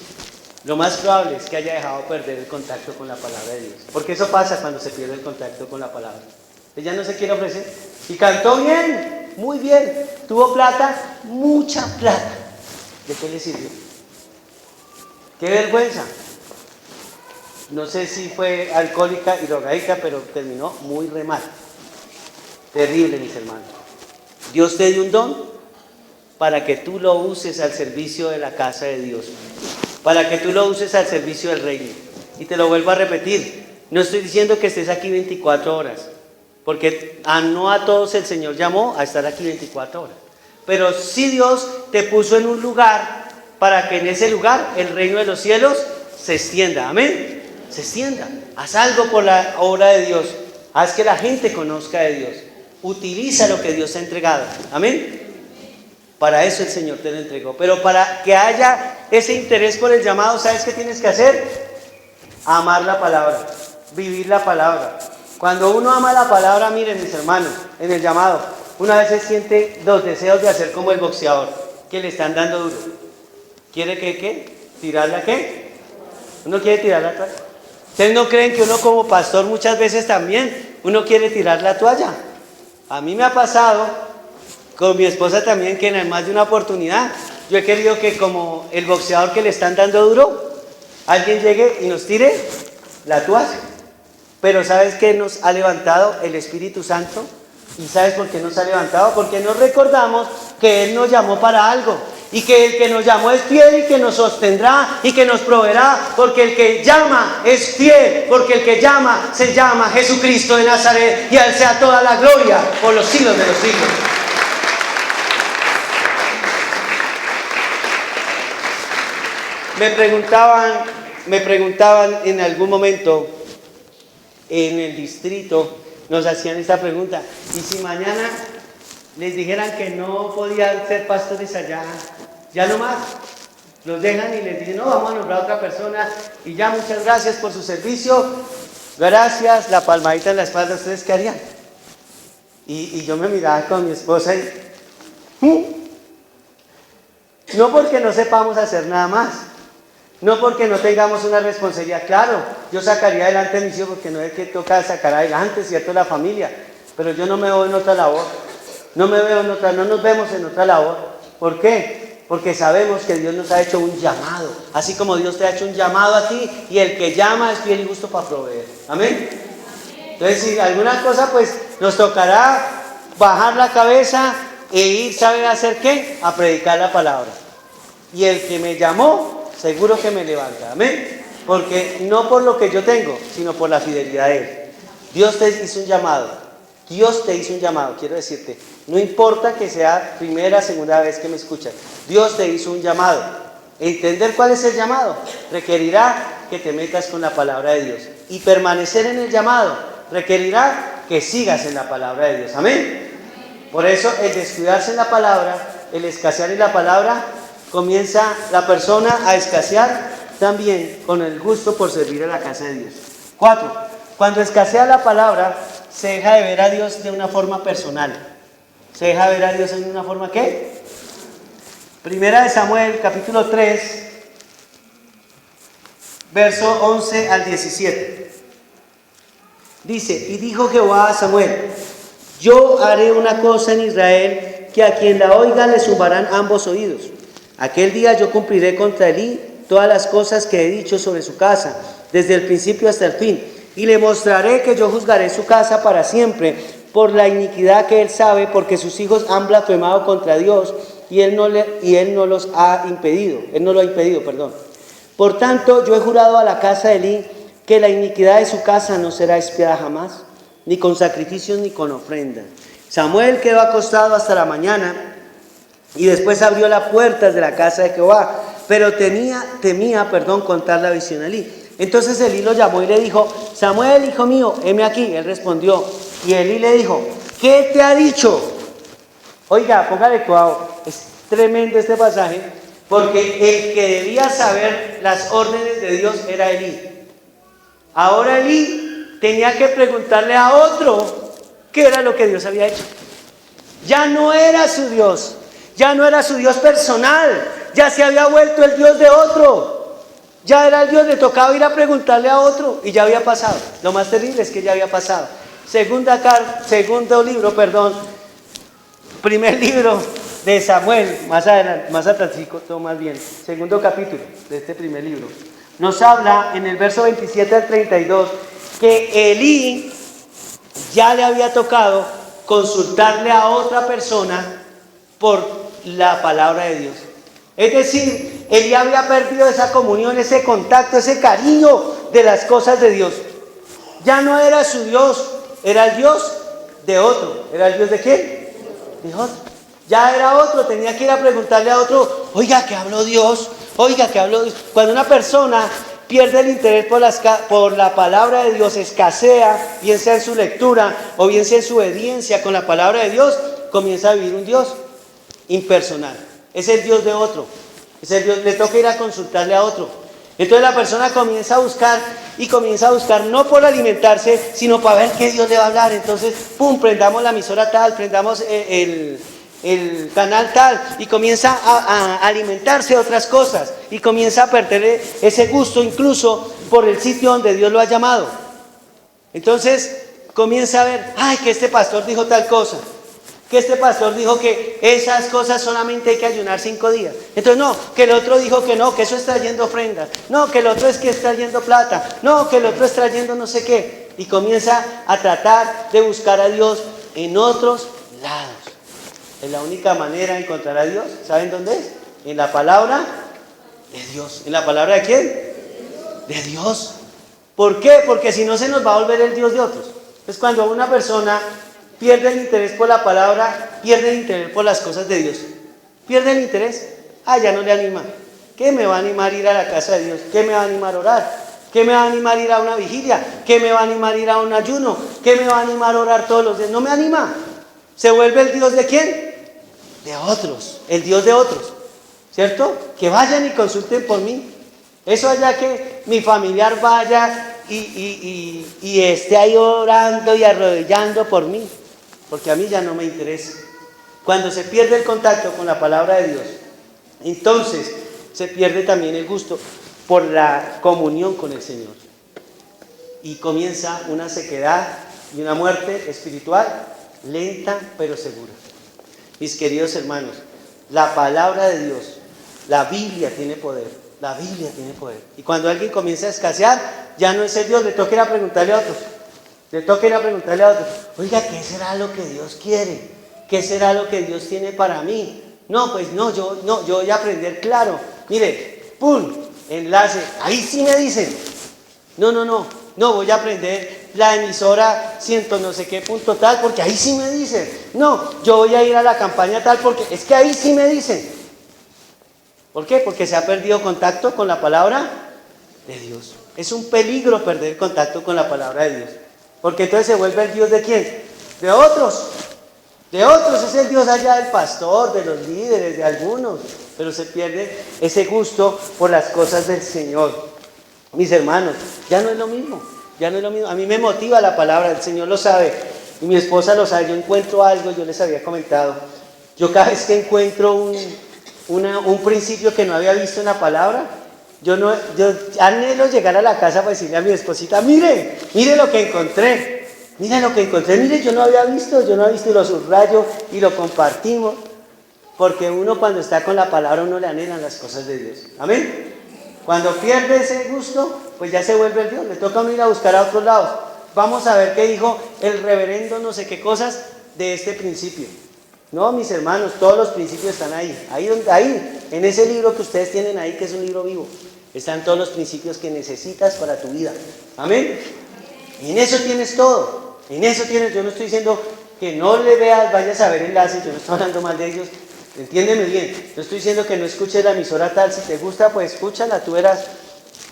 lo más probable es que haya dejado perder el contacto con la palabra de Dios. Porque eso pasa cuando se pierde el contacto con la palabra. Ella no se quiere ofrecer. Y cantó bien, muy bien. Tuvo plata, mucha plata. ¿De qué le sirvió? ¡Qué vergüenza! No sé si fue alcohólica y drogadicta, pero terminó muy re mal. Terrible, mis hermanos. Dios te dio un don para que tú lo uses al servicio de la casa de Dios. Para que tú lo uses al servicio del reino. Y te lo vuelvo a repetir. No estoy diciendo que estés aquí 24 horas. Porque no a todos el Señor llamó a estar aquí 24 horas. Pero sí Dios te puso en un lugar para que en ese lugar el reino de los cielos se extienda. Amén. Se extienda. Haz algo por la obra de Dios. Haz que la gente conozca de Dios. Utiliza lo que Dios te ha entregado. Amén. Para eso el Señor te lo entregó. Pero para que haya ese interés por el llamado, ¿sabes qué tienes que hacer? Amar la palabra. Vivir la palabra. Cuando uno ama la palabra, miren mis hermanos, en el llamado, una vez se siente los deseos de hacer como el boxeador, que le están dando duro. ¿Quiere qué? ¿Tirarla qué? ¿Uno quiere tirar la toalla? ¿Ustedes no creen que uno como pastor muchas veces también, uno quiere tirar la toalla? A mí me ha pasado, con mi esposa también, que en más de una oportunidad, yo he querido que como el boxeador que le están dando duro, alguien llegue y nos tire la toalla. Pero ¿sabes qué nos ha levantado? El Espíritu Santo. ¿Y sabes por qué nos ha levantado? Porque nos recordamos que Él nos llamó para algo. Y que el que nos llamó es fiel y que nos sostendrá y que nos proveerá. Porque el que llama es fiel. Porque el que llama se llama Jesucristo de Nazaret. Y a Él sea toda la gloria por los siglos de los siglos. Me preguntaban en algún momento en el distrito, nos hacían esta pregunta: ¿y si mañana les dijeran que no podían ser pastores allá? Ya no más, los dejan y les dicen: no, vamos a nombrar a otra persona y ya, muchas gracias por su servicio, gracias, la palmadita en la espalda. ¿Ustedes qué harían? Y yo me miraba con mi esposa y no porque no sepamos hacer nada más, no porque no tengamos una responsabilidad. Claro, yo sacaría adelante a mis hijos porque no es que toca sacar adelante, ¿cierto?, la familia, pero yo no me veo en otra labor, no nos vemos en otra labor. ¿Por qué? Porque sabemos que Dios nos ha hecho un llamado, así como Dios te ha hecho un llamado a ti, y el que llama es fiel y justo para proveer. Amén. Entonces, si alguna cosa, pues nos tocará bajar la cabeza e ir, ¿saben hacer qué? A predicar la palabra. Y el que me llamó, seguro que me levanta. Amén. Porque no por lo que yo tengo, sino por la fidelidad de Él. Dios te hizo un llamado. Dios te hizo un llamado, quiero decirte. No importa que sea primera, segunda vez que me escuchas. Dios te hizo un llamado. Entender cuál es el llamado requerirá que te metas con la palabra de Dios. Y permanecer en el llamado requerirá que sigas en la palabra de Dios. Amén. Por eso el descuidarse en la palabra, el escasear en la palabra, comienza la persona a escasear también con el gusto por servir a la casa de Dios. 4. Cuando escasea la palabra, se deja de ver a Dios de una forma personal. ¿Se deja ver a Dios en una forma qué? Primera de Samuel, capítulo 3, verso 11 al 17. Dice: y dijo Jehová a Samuel: yo haré una cosa en Israel, que a quien la oiga le zumbarán ambos oídos. Aquel día yo cumpliré contra Elí todas las cosas que he dicho sobre su casa, desde el principio hasta el fin, y le mostraré que yo juzgaré su casa para siempre por la iniquidad que él sabe, porque sus hijos han blasfemado contra Dios y él no lo ha impedido, perdón. Por tanto, yo he jurado a la casa de Elí que la iniquidad de su casa no será expiada jamás, ni con sacrificios ni con ofrenda. Samuel quedó acostado hasta la mañana y después abrió las puertas de la casa de Jehová, pero temía contar la visión a Elí. Entonces Elí lo llamó y le dijo: Samuel, hijo mío, heme aquí. Él respondió, y Elí le dijo: ¿qué te ha dicho? Oiga, póngale cuidado, es tremendo este pasaje, porque el que debía saber las órdenes de Dios era Elí. Ahora Elí tenía que preguntarle a otro qué era lo que Dios había hecho. Ya no era su Dios, ya no era su Dios personal, ya se había vuelto el Dios de otro. Ya era el Dios, le tocaba ir a preguntarle a otro y ya había pasado. Lo más terrible es que ya había pasado. Primer libro de Samuel, más adelante, segundo capítulo de este primer libro. Nos habla en el verso 27 al 32 que Elí ya le había tocado consultarle a otra persona por la palabra de Dios. Es decir, Elí había perdido esa comunión, ese contacto, ese cariño de las cosas de Dios. Ya no era su Dios, era el Dios de otro. ¿Era el Dios de quién? De otro. Ya era otro, tenía que ir a preguntarle a otro: oiga, ¿qué habló Dios? Oiga, ¿qué habló Dios? Cuando una persona pierde el interés por la palabra de Dios, escasea, bien sea en su lectura o bien sea en su obediencia con la palabra de Dios, comienza a vivir un Dios impersonal. Es el Dios de otro. Es el Dios, le toca ir a consultarle a otro. Entonces la persona comienza a buscar no por alimentarse, sino para ver qué Dios le va a hablar. Entonces, prendamos la emisora tal, prendamos el canal tal, y comienza a alimentarse de otras cosas, y comienza a perder ese gusto incluso por el sitio donde Dios lo ha llamado. Entonces comienza a ver: ay, que este pastor dijo tal cosa, que este pastor dijo que esas cosas solamente hay que ayunar 5 días. Entonces no, que el otro dijo que no, que eso es trayendo ofrendas. No, que el otro es que es trayendo plata. No, que el otro es trayendo no sé qué. Y comienza a tratar de buscar a Dios en otros lados. Es la única manera de encontrar a Dios. ¿Saben dónde es? En la palabra de Dios. ¿En la palabra de quién? De Dios. ¿Por qué? Porque si no, se nos va a volver el Dios de otros. Es cuando una persona pierde el interés por la palabra, pierde el interés por las cosas de Dios. Pierde el interés. Ya no le anima. ¿Qué me va a animar ir a la casa de Dios? ¿Qué me va a animar a orar? ¿Qué me va a animar ir a una vigilia? ¿Qué me va a animar ir a un ayuno? ¿Qué me va a animar a orar todos los días? No me anima. ¿Se vuelve el Dios de quién? De otros. El Dios de otros. ¿Cierto? Que vayan y consulten por mí. Eso allá que mi familiar vaya y esté ahí orando y arrodillando por mí. Porque a mí ya no me interesa. Cuando se pierde el contacto con la palabra de Dios, entonces se pierde también el gusto por la comunión con el Señor. Y comienza una sequedad y una muerte espiritual lenta pero segura. Mis queridos hermanos, la palabra de Dios, la Biblia tiene poder. La Biblia tiene poder. Y cuando alguien comienza a escasear, ya no es el Dios, le toca ir a preguntarle a otros. Oiga, ¿qué será lo que Dios quiere? ¿Qué será lo que Dios tiene para mí? No, pues no, yo voy a aprender claro. Mire, enlace, ahí sí me dicen. No, voy a aprender la emisora ciento no sé qué punto tal, porque ahí sí me dicen. No, yo voy a ir a la campaña tal, porque es que ahí sí me dicen. ¿Por qué? Porque se ha perdido contacto con la palabra de Dios. Es un peligro perder contacto con la palabra de Dios. Porque entonces se vuelve el Dios de ¿quién? De otros. De otros, es el Dios allá del pastor, de los líderes, de algunos. Pero se pierde ese gusto por las cosas del Señor. Mis hermanos, ya no es lo mismo. A mí me motiva la palabra, el Señor lo sabe. Y mi esposa lo sabe. Yo encuentro algo, yo les había comentado. Yo cada vez que encuentro un principio que no había visto en la palabra, yo anhelo llegar a la casa para decirle a mi esposita: mire lo que encontré, mire, yo no había visto y lo subrayo y lo compartimos, porque uno cuando está con la palabra, uno le anhelan las cosas de Dios. Amén. Cuando pierde ese gusto, pues ya se vuelve el Dios, le toca a uno ir a buscar a otros lados. vamos a ver qué dijo el reverendo no sé qué cosas de este principio. No, mis hermanos, todos los principios están ahí. Ahí, en ese libro que ustedes tienen ahí, que es un libro vivo, están todos los principios que necesitas para tu vida. Amén. Y en eso tienes todo. En eso tienes, yo no estoy diciendo que no le veas, vayas a ver enlaces, yo no estoy hablando mal de ellos. Entiéndeme bien, no estoy diciendo que no escuches la emisora tal, si te gusta pues escúchala, tú verás,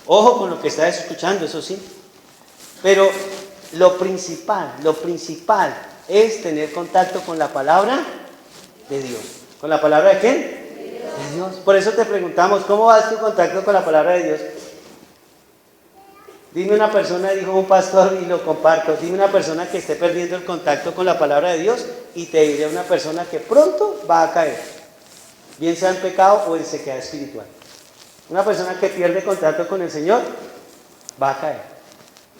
ojo con lo que estás escuchando, eso sí, pero lo principal es tener contacto con la palabra de Dios. ¿Con la palabra de quién? De Dios. Por eso te preguntamos, ¿cómo vas tu contacto con la palabra de Dios? Dime una persona, dijo un pastor y lo comparto, dime una persona que esté perdiendo el contacto con la palabra de Dios y te diré una persona que pronto va a caer, bien sea en pecado o en sequedad espiritual. Una persona que pierde contacto con el Señor va a caer.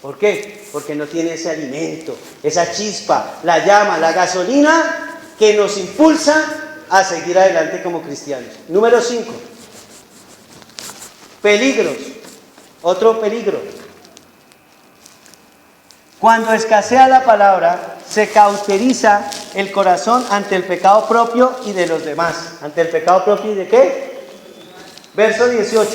¿Por qué? Porque no tiene ese alimento, esa chispa, la llama, la gasolina que nos impulsa a seguir adelante como cristianos. Número 5. Peligros. Otro peligro. Cuando escasea la palabra, se cauteriza el corazón ante el pecado propio y de los demás. ¿Ante el pecado propio y de qué? Verso 18.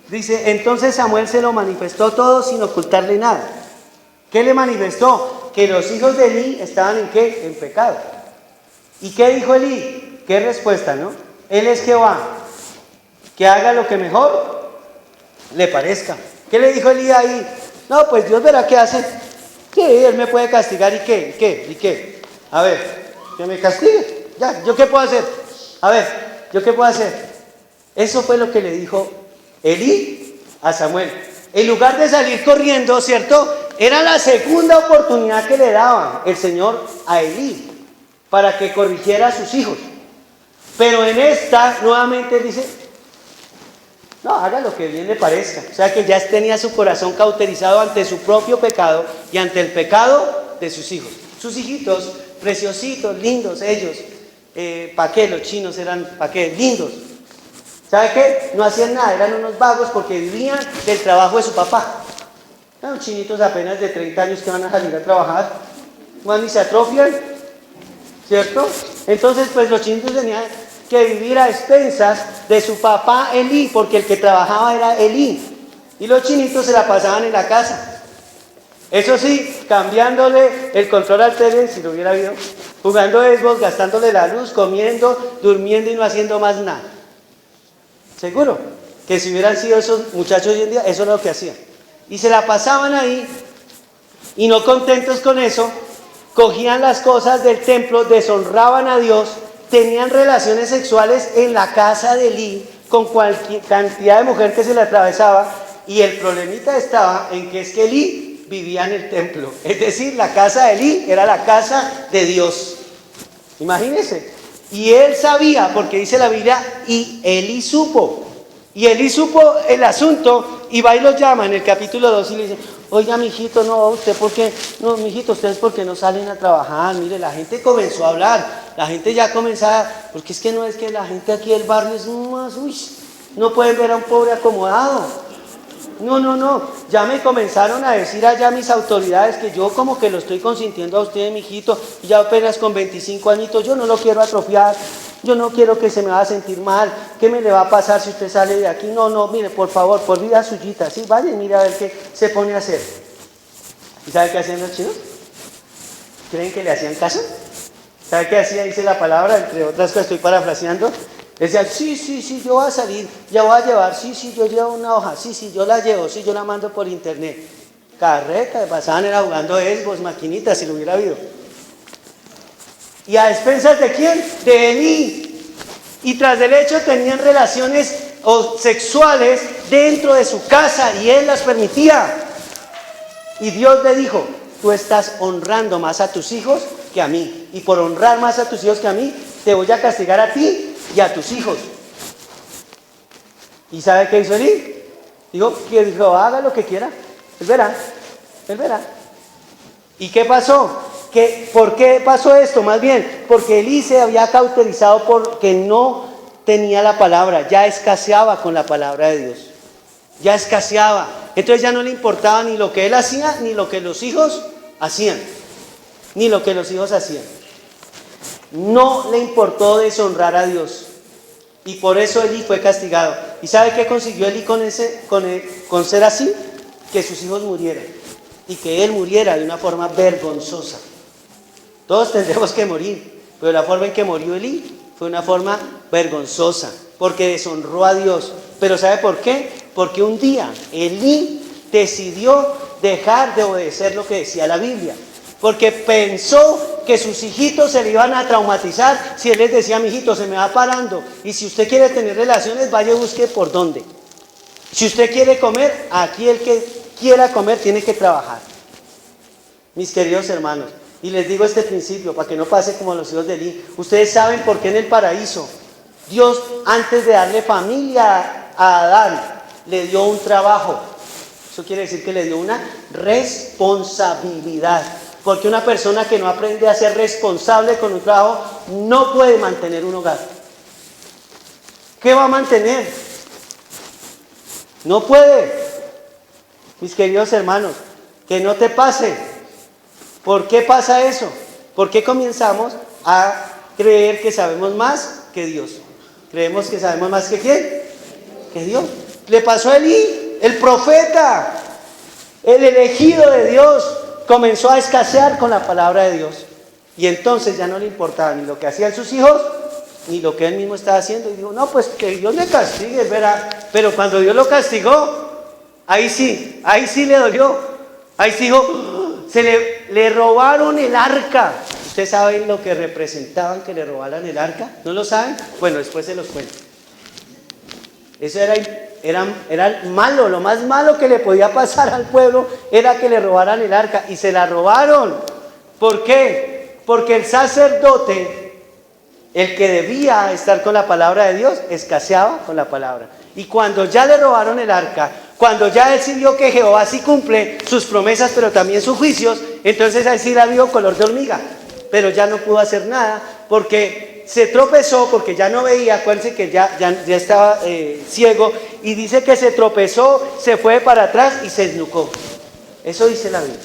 Dice, entonces Samuel se lo manifestó todo sin ocultarle nada. ¿Qué le manifestó? Que los hijos de Elí estaban ¿en qué? En pecado. ¿Y qué dijo Elí? ¿Qué respuesta, no? Él es Jehová, que haga lo que mejor le parezca. ¿Qué le dijo Elí ahí? No, pues Dios verá qué hace. Sí, Él me puede castigar, ¿y qué? ¿Y qué? A ver, que me castigue. Ya, ¿yo qué puedo hacer? A ver, ¿yo qué puedo hacer? Eso fue lo que le dijo Elí a Samuel. En lugar de salir corriendo, ¿cierto? Era la segunda oportunidad que le daba el Señor a Elí para que corrigiera a sus hijos. Pero en esta, nuevamente dice, no, haga lo que bien le parezca. O sea que ya tenía su corazón cauterizado ante su propio pecado y ante el pecado de sus hijos. Sus hijitos, preciositos, lindos, ellos, ¿para qué? Los chinos eran, ¿para qué? Lindos. ¿Sabe qué? No hacían nada, eran unos vagos porque vivían del trabajo de su papá. Eran chinitos apenas de 30 años que van a salir a trabajar. Cuando se atrofian, ¿cierto? Entonces, pues los chinitos tenían que vivir a expensas de su papá Elí, porque el que trabajaba era Elí. Y los chinitos se la pasaban en la casa. Eso sí, cambiándole el control al tele, si lo hubiera habido, jugando Xbox, gastándole la luz, comiendo, durmiendo y no haciendo más nada. Seguro que si hubieran sido esos muchachos hoy en día, eso era lo que hacían. Y se la pasaban ahí, y no contentos con eso, cogían las cosas del templo, deshonraban a Dios, tenían relaciones sexuales en la casa de Elí con cualquier cantidad de mujer que se le atravesaba, y el problemita estaba en que es que Elí vivía en el templo, es decir, la casa de Elí era la casa de Dios. Imagínense. Y él sabía, porque dice la Biblia, y Elí supo el asunto, y va y los llama en el capítulo 2 y le dice, oiga, mijito, no, usted por qué, no, mijito, ustedes por qué no salen a trabajar. Mire, la gente comenzó a hablar, la gente ya comenzaba, porque es que no es que la gente aquí del barrio es más, no pueden ver a un pobre acomodado. No, ya me comenzaron a decir allá mis autoridades que yo como que lo estoy consintiendo a usted, mijito, ya apenas con 25 añitos, yo no lo quiero atrofiar, yo no quiero que se me va a sentir mal, ¿qué me le va a pasar si usted sale de aquí? No, mire, por favor, por vida suyita, sí, vaya y mire a ver qué se pone a hacer. ¿Y sabe qué hacían los chinos? ¿Creen que le hacían caso? ¿Sabe qué hacía? Dice la palabra, entre otras cosas estoy parafraseando. Decían, sí, yo voy a salir, ya voy a llevar, sí, yo llevo una hoja, sí, yo la llevo, sí, yo la mando por internet. Carreta, pasaban era jugando Xbox, maquinitas, si lo hubiera habido. ¿Y a expensas de quién? De Elí. Y tras del hecho tenían relaciones sexuales dentro de su casa y él las permitía. Y Dios le dijo, tú estás honrando más a tus hijos que a mí. Y por honrar más a tus hijos que a mí, te voy a castigar a ti y a tus hijos. ¿Y sabe qué hizo Elí? Dijo, haga lo que quiera. Él verá. ¿Y qué pasó? ¿Por qué pasó esto? Más bien, porque Elí se había cauterizado porque no tenía la palabra, ya escaseaba con la palabra de Dios. Ya escaseaba. Entonces ya no le importaba ni lo que él hacía, ni lo que los hijos hacían. Ni lo que los hijos hacían. No le importó deshonrar a Dios. Y por eso Elí fue castigado. ¿Y sabe qué consiguió Elí con ser así? Que sus hijos murieran. Y que él muriera de una forma vergonzosa. Todos tendremos que morir. Pero la forma en que murió Elí fue una forma vergonzosa. Porque deshonró a Dios. ¿Pero sabe por qué? Porque un día Elí decidió dejar de obedecer lo que decía la Biblia. Porque pensó que sus hijitos se le iban a traumatizar si él les decía: mi hijito, se me va parando, y si usted quiere tener relaciones, vaya y busque por dónde. Si usted quiere comer, aquí el que quiera comer tiene que trabajar. Mis queridos hermanos, y les digo este principio para que no pase como los hijos de Elí. Ustedes saben por qué en el paraíso Dios, antes de darle familia a Adán, le dio un trabajo. Eso quiere decir que le dio una responsabilidad. Porque una persona que no aprende a ser responsable con un trabajo no puede mantener un hogar. ¿Qué va a mantener? No puede. Mis queridos hermanos, que no te pase. ¿Por qué pasa eso? ¿Por qué comenzamos a creer que sabemos más que Dios? ¿Creemos que sabemos más que quién? Que Dios. Le pasó a Elí, el profeta, el elegido de Dios. Comenzó a escasear con la palabra de Dios. Y entonces ya no le importaba ni lo que hacían sus hijos, ni lo que él mismo estaba haciendo. Y dijo: no, pues que Dios me castigue, verá. Pero cuando Dios lo castigó, ahí sí le dolió. Ahí sí dijo: le robaron el arca. ¿Ustedes saben lo que representaban que le robaran el arca? ¿No lo saben? Bueno, después se los cuento. Eso era malo. Lo más malo que le podía pasar al pueblo era que le robaran el arca. Y se la robaron. ¿Por qué? Porque el sacerdote, el que debía estar con la palabra de Dios, escaseaba con la palabra. Y cuando ya le robaron el arca, cuando ya él sí vio que Jehová sí cumple sus promesas, pero también sus juicios, entonces ahí sí la vio color de hormiga. Pero ya no pudo hacer nada porque se tropezó, porque ya no veía. Acuérdense que ya estaba ciego, y dice que se tropezó, se fue para atrás y se esnucó. Eso dice la Biblia.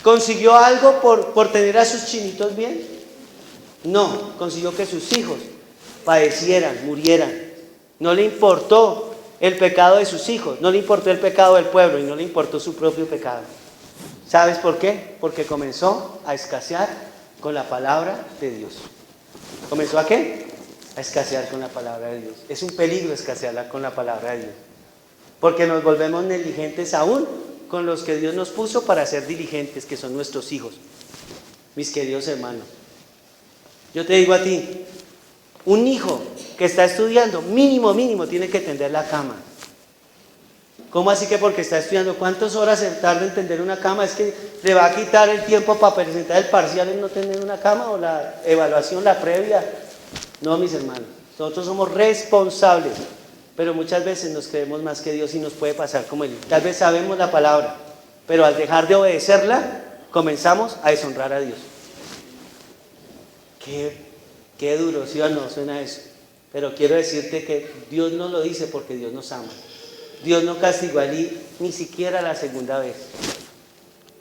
¿Consiguió algo por tener a sus chinitos bien? No, consiguió que sus hijos padecieran, murieran. No le importó el pecado de sus hijos, no le importó el pecado del pueblo, y no le importó su propio pecado. ¿Sabes por qué? Porque comenzó a escasear con la palabra de Dios. ¿Comenzó a qué? A escasear con la palabra de Dios. Es un peligro escasearla con la palabra de Dios. Porque nos volvemos negligentes aún con los que Dios nos puso para ser diligentes, que son nuestros hijos. Mis queridos hermanos, yo te digo a ti, un hijo que está estudiando, mínimo, tiene que tender la cama. ¿Cómo así que porque está estudiando? ¿Cuántas horas se tarda en tender una cama? ¿Es que le va a quitar el tiempo para presentar el parcial en no tener una cama, o la evaluación, la previa? No, mis hermanos, nosotros somos responsables, pero muchas veces nos creemos más que Dios y nos puede pasar como él. Tal vez sabemos la palabra, pero al dejar de obedecerla, comenzamos a deshonrar a Dios. Qué duro, ¿sí o no? Suena eso. Pero quiero decirte que Dios no lo dice porque Dios nos ama. Dios no castigó a Elí ni siquiera la segunda vez,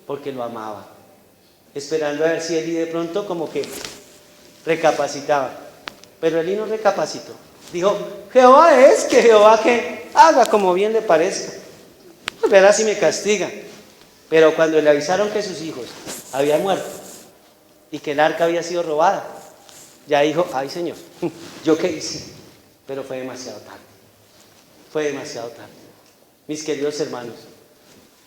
porque lo amaba, esperando a ver si Elí de pronto como que recapacitaba. Pero Elí no recapacitó. Dijo: Jehová es, que Jehová que haga como bien le parezca. Pues verá si me castiga. Pero cuando le avisaron que sus hijos habían muerto y que el arca había sido robada, ya dijo: ay Señor, ¿yo qué hice? Pero fue demasiado tarde. Fue demasiado tarde. Mis queridos hermanos,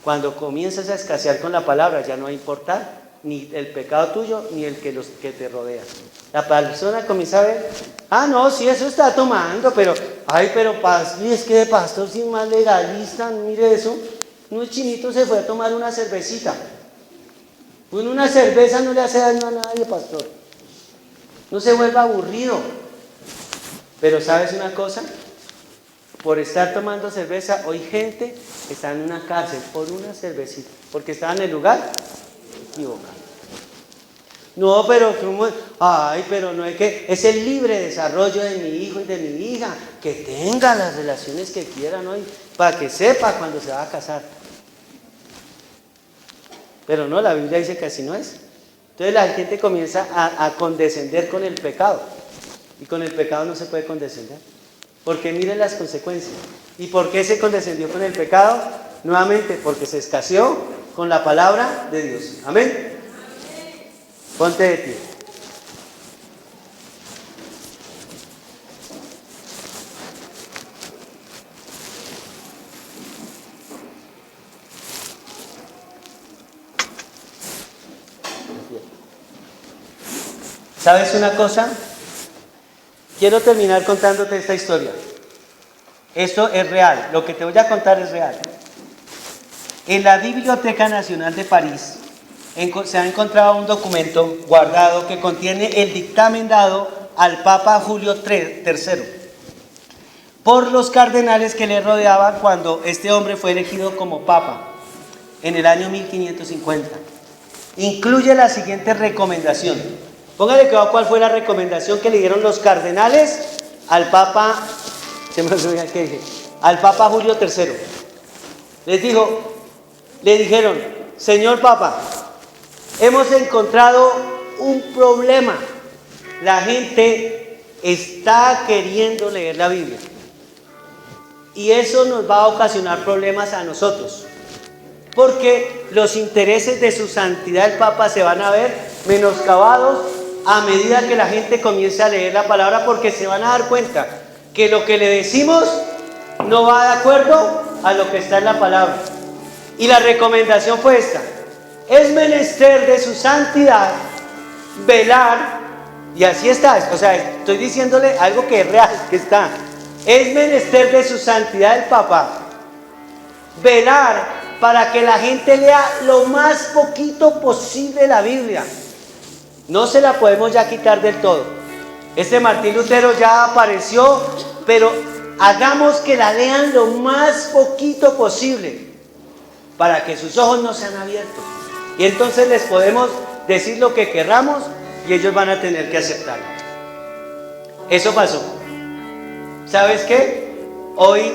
cuando comienzas a escasear con la palabra, ya no va a importar ni el pecado tuyo ni el que los que te rodean. La persona comienza a ver: ah, no, sí, eso está tomando, pero es que de pastor sin más legalista, mire eso. Un chinito se fue a tomar una cervecita. Una cerveza no le hace daño a nadie, pastor. No se vuelva aburrido. Pero ¿sabes una cosa? Por estar tomando cerveza, hoy gente está en una cárcel por una cervecita, porque estaba en el lugar equivocado. No, pero ¿cómo? Ay, pero no es que es el libre desarrollo de mi hijo y de mi hija, que tenga las relaciones que quiera, ¿no? Y para que sepa cuando se va a casar. Pero no, la Biblia dice que así no es. Entonces la gente comienza a condescender con el pecado. Y con el pecado no se puede condescender. Porque miren las consecuencias. ¿Y por qué se condescendió con el pecado? Nuevamente, porque se escaseó con la palabra de Dios. Amén. Ponte de pie. ¿Sabes una cosa? Quiero terminar contándote esta historia. Esto es real, lo que te voy a contar es real. En la Biblioteca Nacional de París se ha encontrado un documento guardado que contiene el dictamen dado al Papa Julio III por los cardenales que le rodeaban cuando este hombre fue elegido como Papa en el año 1550. Incluye la siguiente recomendación. Póngale cuidado cuál fue la recomendación que le dieron los cardenales al Papa, al Papa Julio III. Le dijeron, señor Papa, hemos encontrado un problema. La gente está queriendo leer la Biblia. Y eso nos va a ocasionar problemas a nosotros. Porque los intereses de su santidad el Papa se van a ver menoscabados a medida que la gente comience a leer la palabra, porque se van a dar cuenta que lo que le decimos no va de acuerdo a lo que está en la palabra. Y la recomendación fue esta: es menester de su santidad velar, y así está, o sea, estoy diciéndole algo que es real, que está. Es menester de su santidad el Papa velar para que la gente lea lo más poquito posible la Biblia. No se la podemos ya quitar del todo. Este Martín Lutero ya apareció, pero hagamos que la lean lo más poquito posible para que sus ojos no sean abiertos. Y entonces les podemos decir lo que querramos y ellos van a tener que aceptarlo. Eso pasó. ¿Sabes qué? Hoy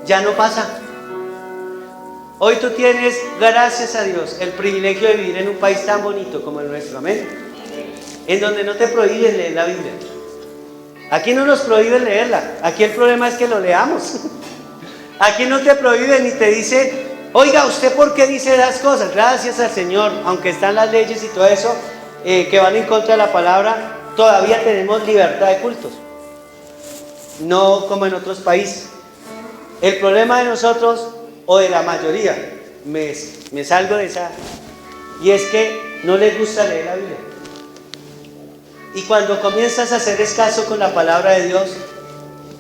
ya no pasa. Hoy tú tienes, gracias a Dios, el privilegio de vivir en un país tan bonito como el nuestro. Amén. En donde no te prohíben leer la Biblia. Aquí no nos prohíben leerla. Aquí el problema es que lo leamos. Aquí no te prohíben ni te dice, oiga, ¿usted por qué dice esas cosas? Gracias al Señor, aunque están las leyes y todo eso que van en contra de la palabra, todavía tenemos libertad de cultos. No como en otros países. El problema de nosotros, o de la mayoría, me salgo de esa, y es que no les gusta leer la Biblia. Y cuando comienzas a hacer escaso con la palabra de Dios,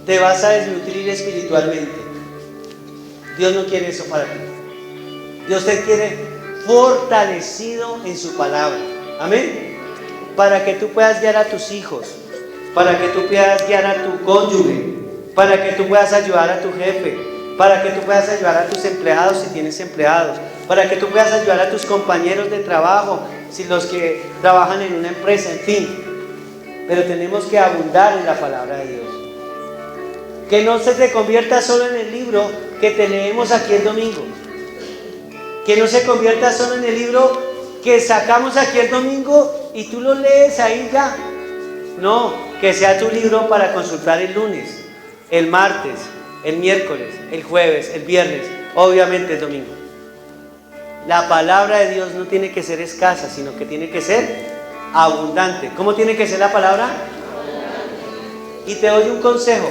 te vas a desnutrir espiritualmente. Dios no quiere eso para ti. Dios te quiere fortalecido en su palabra. Amén. Para que tú puedas guiar a tus hijos, para que tú puedas guiar a tu cónyuge, para que tú puedas ayudar a tu jefe, para que tú puedas ayudar a tus empleados si tienes empleados, para que tú puedas ayudar a tus compañeros de trabajo, si los que trabajan en una empresa, en fin. Pero tenemos que abundar en la palabra de Dios. Que no se te convierta solo en el libro que te leemos aquí el domingo. Que no se convierta solo en el libro que sacamos aquí el domingo y tú lo lees ahí ya. No, que sea tu libro para consultar el lunes, el martes, el miércoles, el jueves, el viernes, obviamente el domingo. La palabra de Dios no tiene que ser escasa, sino que tiene que ser abundante. ¿Cómo tiene que ser la palabra? Y te doy un consejo.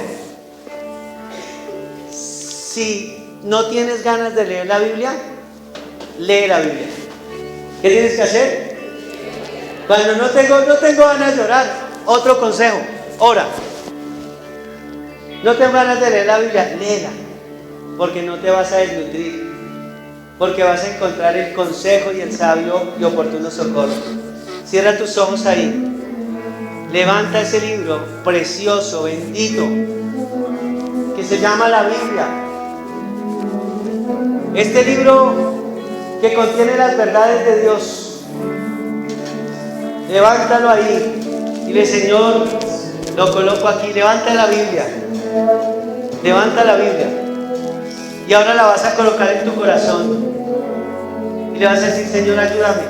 Si no tienes ganas de leer la Biblia, lee la Biblia. ¿Qué tienes que hacer? Cuando no tengo ganas de orar, otro consejo: ora. No tengo ganas de leer la Biblia, léela, porque no te vas a desnutrir, porque vas a encontrar el consejo y el sabio y oportuno socorro. Cierra tus ojos ahí. Levanta ese libro precioso, bendito, que se llama la Biblia. Este libro que contiene las verdades de Dios. Levántalo ahí. Dile, Señor, lo coloco aquí. Levanta la Biblia. Levanta la Biblia. Y ahora la vas a colocar en tu corazón. Y le vas a decir, Señor, ayúdame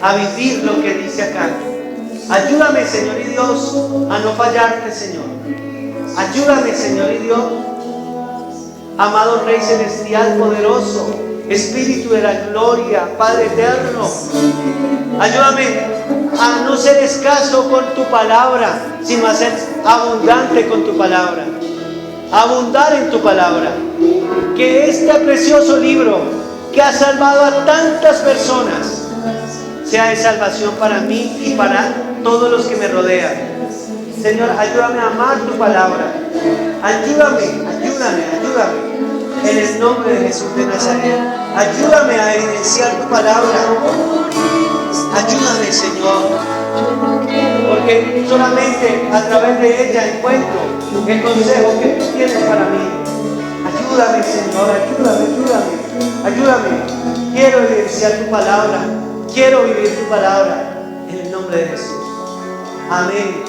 a vivir lo que dice acá. Ayúdame, Señor y Dios, a no fallarte, Señor. Ayúdame, Señor y Dios. Amado Rey Celestial, poderoso, Espíritu de la gloria, Padre eterno. Ayúdame a no ser escaso con tu palabra, sino a ser abundante con tu palabra. Abundar en tu palabra. Que este precioso libro que ha salvado a tantas personas sea de salvación para mí y para todos los que me rodean. Señor, ayúdame a amar tu palabra. Ayúdame. En el nombre de Jesús de Nazaret. Ayúdame a evidenciar tu palabra. Ayúdame, Señor. Porque solamente a través de ella encuentro el consejo que tú tienes para mí. Ayúdame, Señor. Ayúdame. Quiero evidenciar tu palabra. Quiero vivir tu palabra. En el nombre de Jesús. Amén.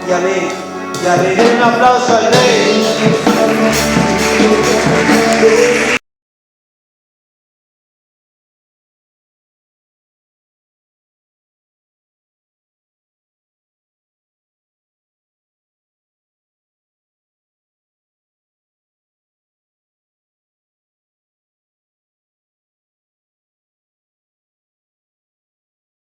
Y amén. Y amén. Un aplauso al Rey.